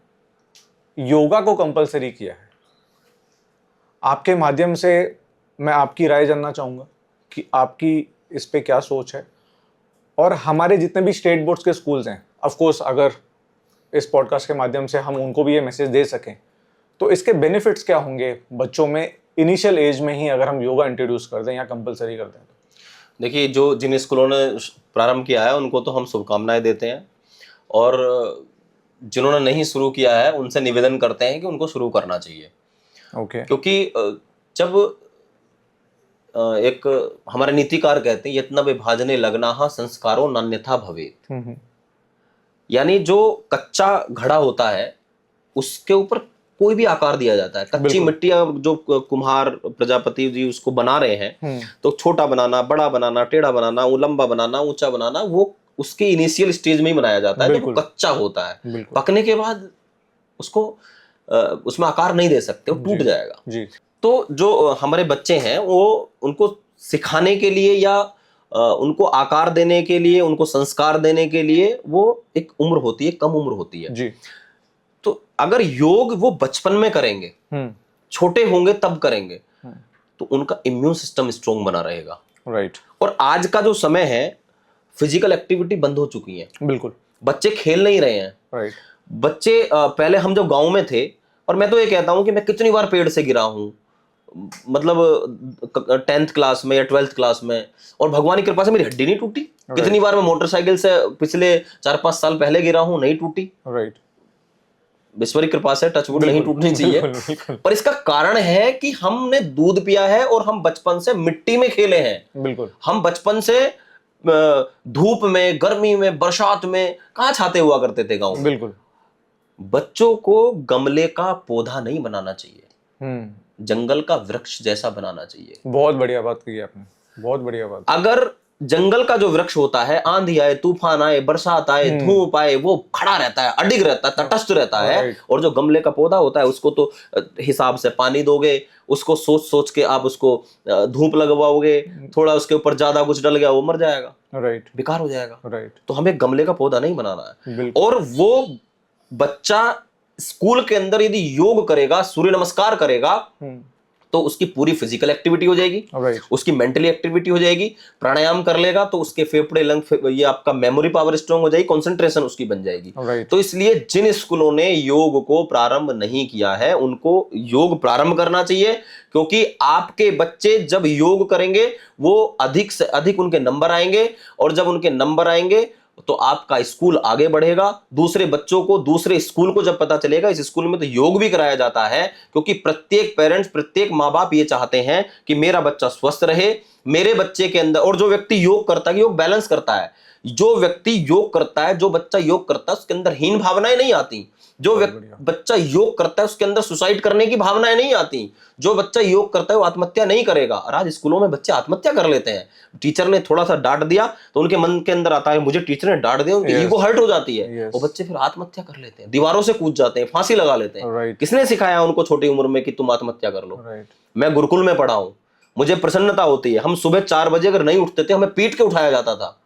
योगा को कंपलसरी किया है। आपके माध्यम से मैं आपकी राय जानना चाहूँगा कि आपकी इस पे क्या सोच है, और हमारे जितने भी स्टेट बोर्ड्स के स्कूल्स हैं, ऑफ कोर्स अगर इस पॉडकास्ट के माध्यम से हम उनको भी ये मैसेज दे सकें तो इसके बेनिफिट्स क्या होंगे बच्चों में इनिशियल एज में ही, अगर हम योगा इंट्रोड्यूस कर दें या कंपलसरी कर दें। देखिए, जिन स्कूलों ने प्रारंभ किया है उनको तो हम शुभकामनाएं देते हैं, और जिन्होंने नहीं शुरू किया है उनसे निवेदन करते हैं कि उनको शुरू करना चाहिए। क्योंकि जब एक हमारे नीतिकार कहते हैं, यत्न विभाजने लगना संस्कारो नान्यथा भवेत्। यानी जो कच्चा घड़ा होता है उसके ऊपर कोई भी आकार दिया जाता है। कच्ची मिट्टी जो कुम्हार प्रजापति जी उसको बना रहे हैं, तो छोटा बनाना, बड़ा बनाना, टेढ़ा बनाना, लंबा बनाना, ऊंचा बनाना, वो उसकी इनिशियल स्टेज में ही बनाया जाता है, जब कच्चा होता है। पकने के बाद उसको उसमें आकार नहीं दे सकते, वो टूट जाएगा। जी। तो जो हमारे बच्चे हैं वो उनको सिखाने के लिए या उनको आकार देने के लिए, उनको संस्कार देने के लिए वो एक उम्र होती है, कम उम्र होती है। जी। तो अगर योग वो बचपन में करेंगे, छोटे होंगे तब करेंगे, तो उनका इम्यून सिस्टम स्ट्रोंग बना रहेगा। राइट। और आज का जो समय है, फिजिकल एक्टिविटी बंद हो चुकी है। बिल्कुल। बच्चे खेल नहीं रहे हैं। राइट। बच्चे पहले हम जब गांव में थे, और मैं तो ये कहता हूं कि मैं कितनी बार पेड़ से गिरा हूं, मतलब 10th क्लास में या 12th क्लास में, और भगवान की कृपा से मेरी हड्डी नहीं टूटी। कितनी बार मैं मोटरसाइकिल से पिछले 4-5 साल पहले गिरा हूं, नहीं टूटी। राइट। ईश्वर की कृपा से टचवुड नहीं टूटनी चाहिए। पर इसका कारण है कि हमने दूध पिया है और हम बचपन से मिट्टी में खेले हैं। बिल्कुल। हम बचपन से धूप में, गर्मी में, बरसात में कहां छाते हुआ करते थे गांव में। बिल्कुल। बच्चों को गमले का पौधा नहीं बनाना चाहिए, जंगल का वृक्ष जैसा बनाना चाहिए। बहुत बढ़िया बात कही आपने, बहुत बढ़िया बात। अगर जंगल का जो वृक्ष होता है, आंधी आए, तूफान आए, बरसात आए, धूप आए, वो खड़ा रहता है, अडिग रहता है, तटस्थ रहता है। और जो गमले का पौधा होता है उसको तो हिसाब से पानी दोगे, उसको सोच सोच के आप उसको धूप लगवाओगे, थोड़ा उसके ऊपर ज्यादा कुछ डल गया वो मर जाएगा। राइट। बेकार हो जाएगा। राइट। तो हमें गमले का पौधा नहीं बनाना है। और वो बच्चा स्कूल के अंदर यदि योग करेगा, सूर्य नमस्कार करेगा, तो उसकी पूरी फिजिकल एक्टिविटी हो जाएगी, उसकी मेंटली एक्टिविटी हो जाएगी। प्राणायाम कर लेगा तो उसके फेफड़े, लंग, ये आपका मेमोरी पावर स्ट्रांग हो जाएगी, कंसंट्रेशन उसकी बन जाएगी। तो इसलिए जिन स्कूलों ने योग को प्रारंभ नहीं किया है उनको योग प्रारंभ करना चाहिए, क्योंकि आपके बच्चे जब योग करेंगे वो अधिक से अधिक उनके नंबर आएंगे, और जब उनके नंबर आएंगे तो आपका स्कूल आगे बढ़ेगा। दूसरे बच्चों को, दूसरे स्कूल को जब पता चलेगा इस स्कूल में तो योग भी कराया जाता है, क्योंकि प्रत्येक पेरेंट्स, प्रत्येक माँ बाप ये चाहते हैं कि मेरा बच्चा स्वस्थ रहे, मेरे बच्चे के अंदर। और जो व्यक्ति योग करता है, योग बैलेंस करता है, जो व्यक्ति योग करता है, जो बच्चा योग करता है उसके अंदर हीन भावनाएं नहीं आती। जो बच्चा योग करता है उसके अंदर सुसाइड करने की भावनाएं नहीं आती। जो बच्चा योग करता है वो आत्महत्या नहीं करेगा। और आज स्कूलों में बच्चे आत्महत्या कर लेते हैं। टीचर ने थोड़ा सा डांट दिया तो उनके मन के अंदर आता है मुझे टीचर ने डांट दिया, उनकी ईगो हर्ट हो जाती है। वो बच्चे फिर आत्महत्या कर लेते हैं, दीवारों से कूद जाते हैं, फांसी लगा लेते हैं। किसने सिखाया उनको छोटी उम्र में कि तुम आत्महत्या कर लो? मैं गुरुकुल में पढ़ा हूं, मुझे प्रसन्नता होती है। हम सुबह 4 बजे अगर नहीं उठते थे, हमें पीट के उठाया जाता था।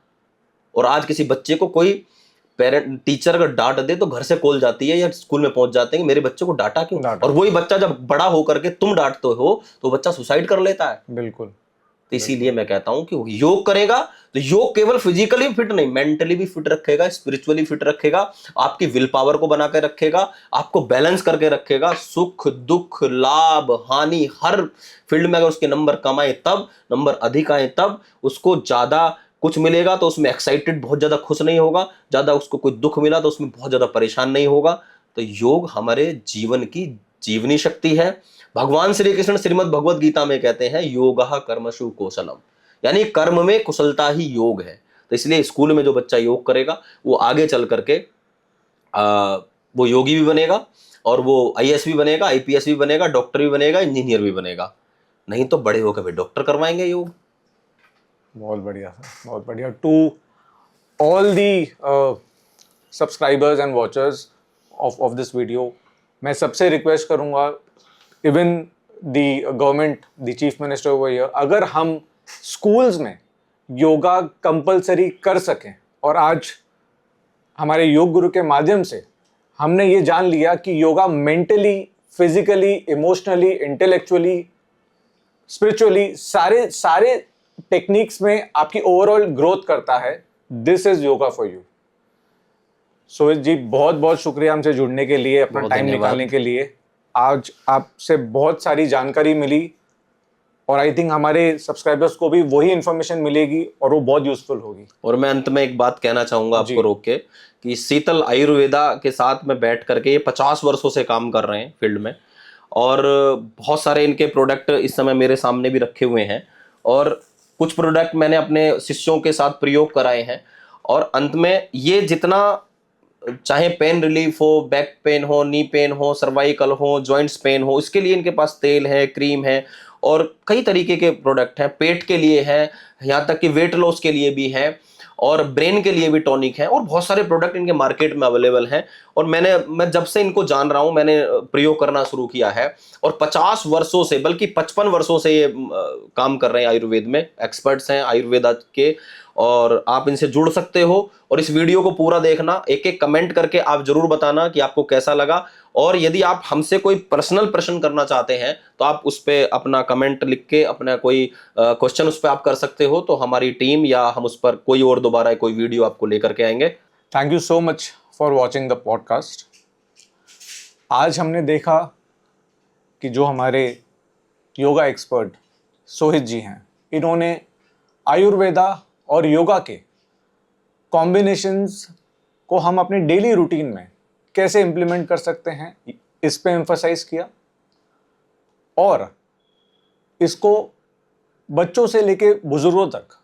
और आज किसी बच्चे को कोई पेरेंट, टीचर अगर डांट दे तो घर से कॉल जाती है या स्कूल में पहुंच जाते हैं कि मेरे बच्चे को डांटा क्यों। और वही बच्चा जब बड़ा होकर के तुम डांटते हो तो बच्चा सुसाइड कर लेता है। बिल्कुल। तो इसीलिए मैं कहता हूं कि योग करेगा तो योग केवल फिजिकली फिट नहीं, मेंटली भी फिट रखेगा, स्पिरिचुअली फिट रखेगा, आपकी विल पावर को बना के रखेगा, आपको बैलेंस करके रखेगा। सुख दुख लाभ हानि हर फील्ड में अगर उसके नंबर कम आए तब, नंबर अधिक आए तब, उसको ज्यादा कुछ मिलेगा तो उसमें एक्साइटेड, बहुत ज्यादा खुश नहीं होगा, ज्यादा उसको कोई दुख मिला तो उसमें बहुत ज्यादा परेशान नहीं होगा। तो योग हमारे जीवन की जीवनी शक्ति है। भगवान श्री कृष्ण श्रीमद् भगवद गीता में कहते हैं योगः कर्मसु कौशलम, यानी कर्म में कुशलता ही योग है। तो इसलिए स्कूल में जो बच्चा योग करेगा वो आगे चल करके वो योगी भी बनेगा, और वो आईएएस भी बनेगा, आईपीएस भी बनेगा, डॉक्टर भी बनेगा, इंजीनियर भी बनेगा। नहीं तो बड़े होकर भी डॉक्टर करवाएंगे योग। बहुत बढ़िया सर, बहुत बढ़िया। To all the subscribers and watchers of this video, मैं सबसे रिक्वेस्ट करूंगा, even the government, the chief minister over here, अगर हम स्कूल्स में योगा कंपलसरी कर सकें, और आज हमारे योग गुरु के माध्यम से हमने ये जान लिया कि yoga mentally, physically, emotionally, intellectually, spiritually सारे टेक्निक्स में आपकी ओवरऑल ग्रोथ करता है। This is yoga for you. Sohit ji, बहुत बहुत शुक्रिया हमसे जुड़ने के लिए, अपना टाइम निकालने के लिए। आज आपसे बहुत सारी जानकारी मिली, और आई थिंक हमारे सब्सक्राइबर्स को भी वही इंफॉर्मेशन मिलेगी और वो बहुत यूजफुल होगी। और मैं अंत में एक बात कहना चाहूंगा आपको रोक के, कि शीतल आयुर्वेदा के साथ में बैठ करके ये 50 वर्षों से काम कर रहे हैं फील्ड में, और बहुत सारे इनके प्रोडक्ट इस समय मेरे सामने भी रखे हुए हैं, और कुछ प्रोडक्ट मैंने अपने शिष्यों के साथ प्रयोग कराए हैं। और अंत में ये जितना चाहे पेन रिलीफ हो, बैक पेन हो, नी पेन हो, सर्वाइकल हो, जॉइंट्स पेन हो, इसके लिए इनके पास तेल है, क्रीम है, और कई तरीके के प्रोडक्ट हैं। पेट के लिए है, यहाँ तक कि वेट लॉस के लिए भी है, और ब्रेन के लिए भी टॉनिक है, और बहुत सारे प्रोडक्ट इनके मार्केट में अवेलेबल हैं। और मैं जब से इनको जान रहा हूं, मैंने प्रयोग करना शुरू किया है, और 50 वर्षों से, बल्कि 55 वर्षों से ये काम कर रहे हैं आयुर्वेद में, एक्सपर्ट्स हैं आयुर्वेदा के। और आप इनसे जुड़ सकते हो, और इस वीडियो को पूरा देखना, एक एक कमेंट करके आप जरूर बताना कि आपको कैसा लगा। और यदि आप हमसे कोई पर्सनल प्रश्न करना चाहते हैं तो आप उस पर अपना कमेंट लिख के अपना कोई क्वेश्चन उस पर आप कर सकते हो, तो हमारी टीम या हम उस पर कोई और दोबारा कोई वीडियो आपको लेकर के आएंगे। Thank you so much for watching the podcast. आज हमने देखा कि जो हमारे योगा एक्सपर्ट सोहित जी हैं, इन्होंने आयुर्वेदा और योगा के कॉम्बिनेशंस को हम अपने डेली रूटीन में कैसे इम्प्लीमेंट कर सकते हैं, इस पे एम्फसाइज किया। और इसको बच्चों से लेके बुजुर्गों तक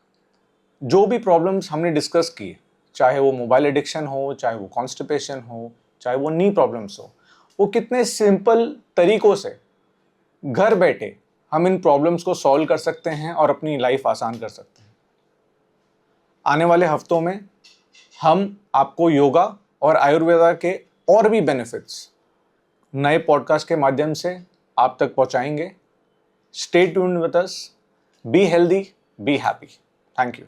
जो भी प्रॉब्लम्स हमने डिस्कस किए, चाहे वो मोबाइल एडिक्शन हो, चाहे वो कॉन्स्टिपेशन हो, चाहे वो नी प्रॉब्लम्स हो, वो कितने सिंपल तरीकों से घर बैठे हम इन प्रॉब्लम्स को सॉल्व कर सकते हैं और अपनी लाइफ आसान कर सकते हैं। आने वाले हफ्तों में हम आपको योगा और आयुर्वेदा के और भी बेनिफिट्स नए पॉडकास्ट के माध्यम से आप तक पहुंचाएंगे। Stay tuned with us, be healthy, be happy. Thank you.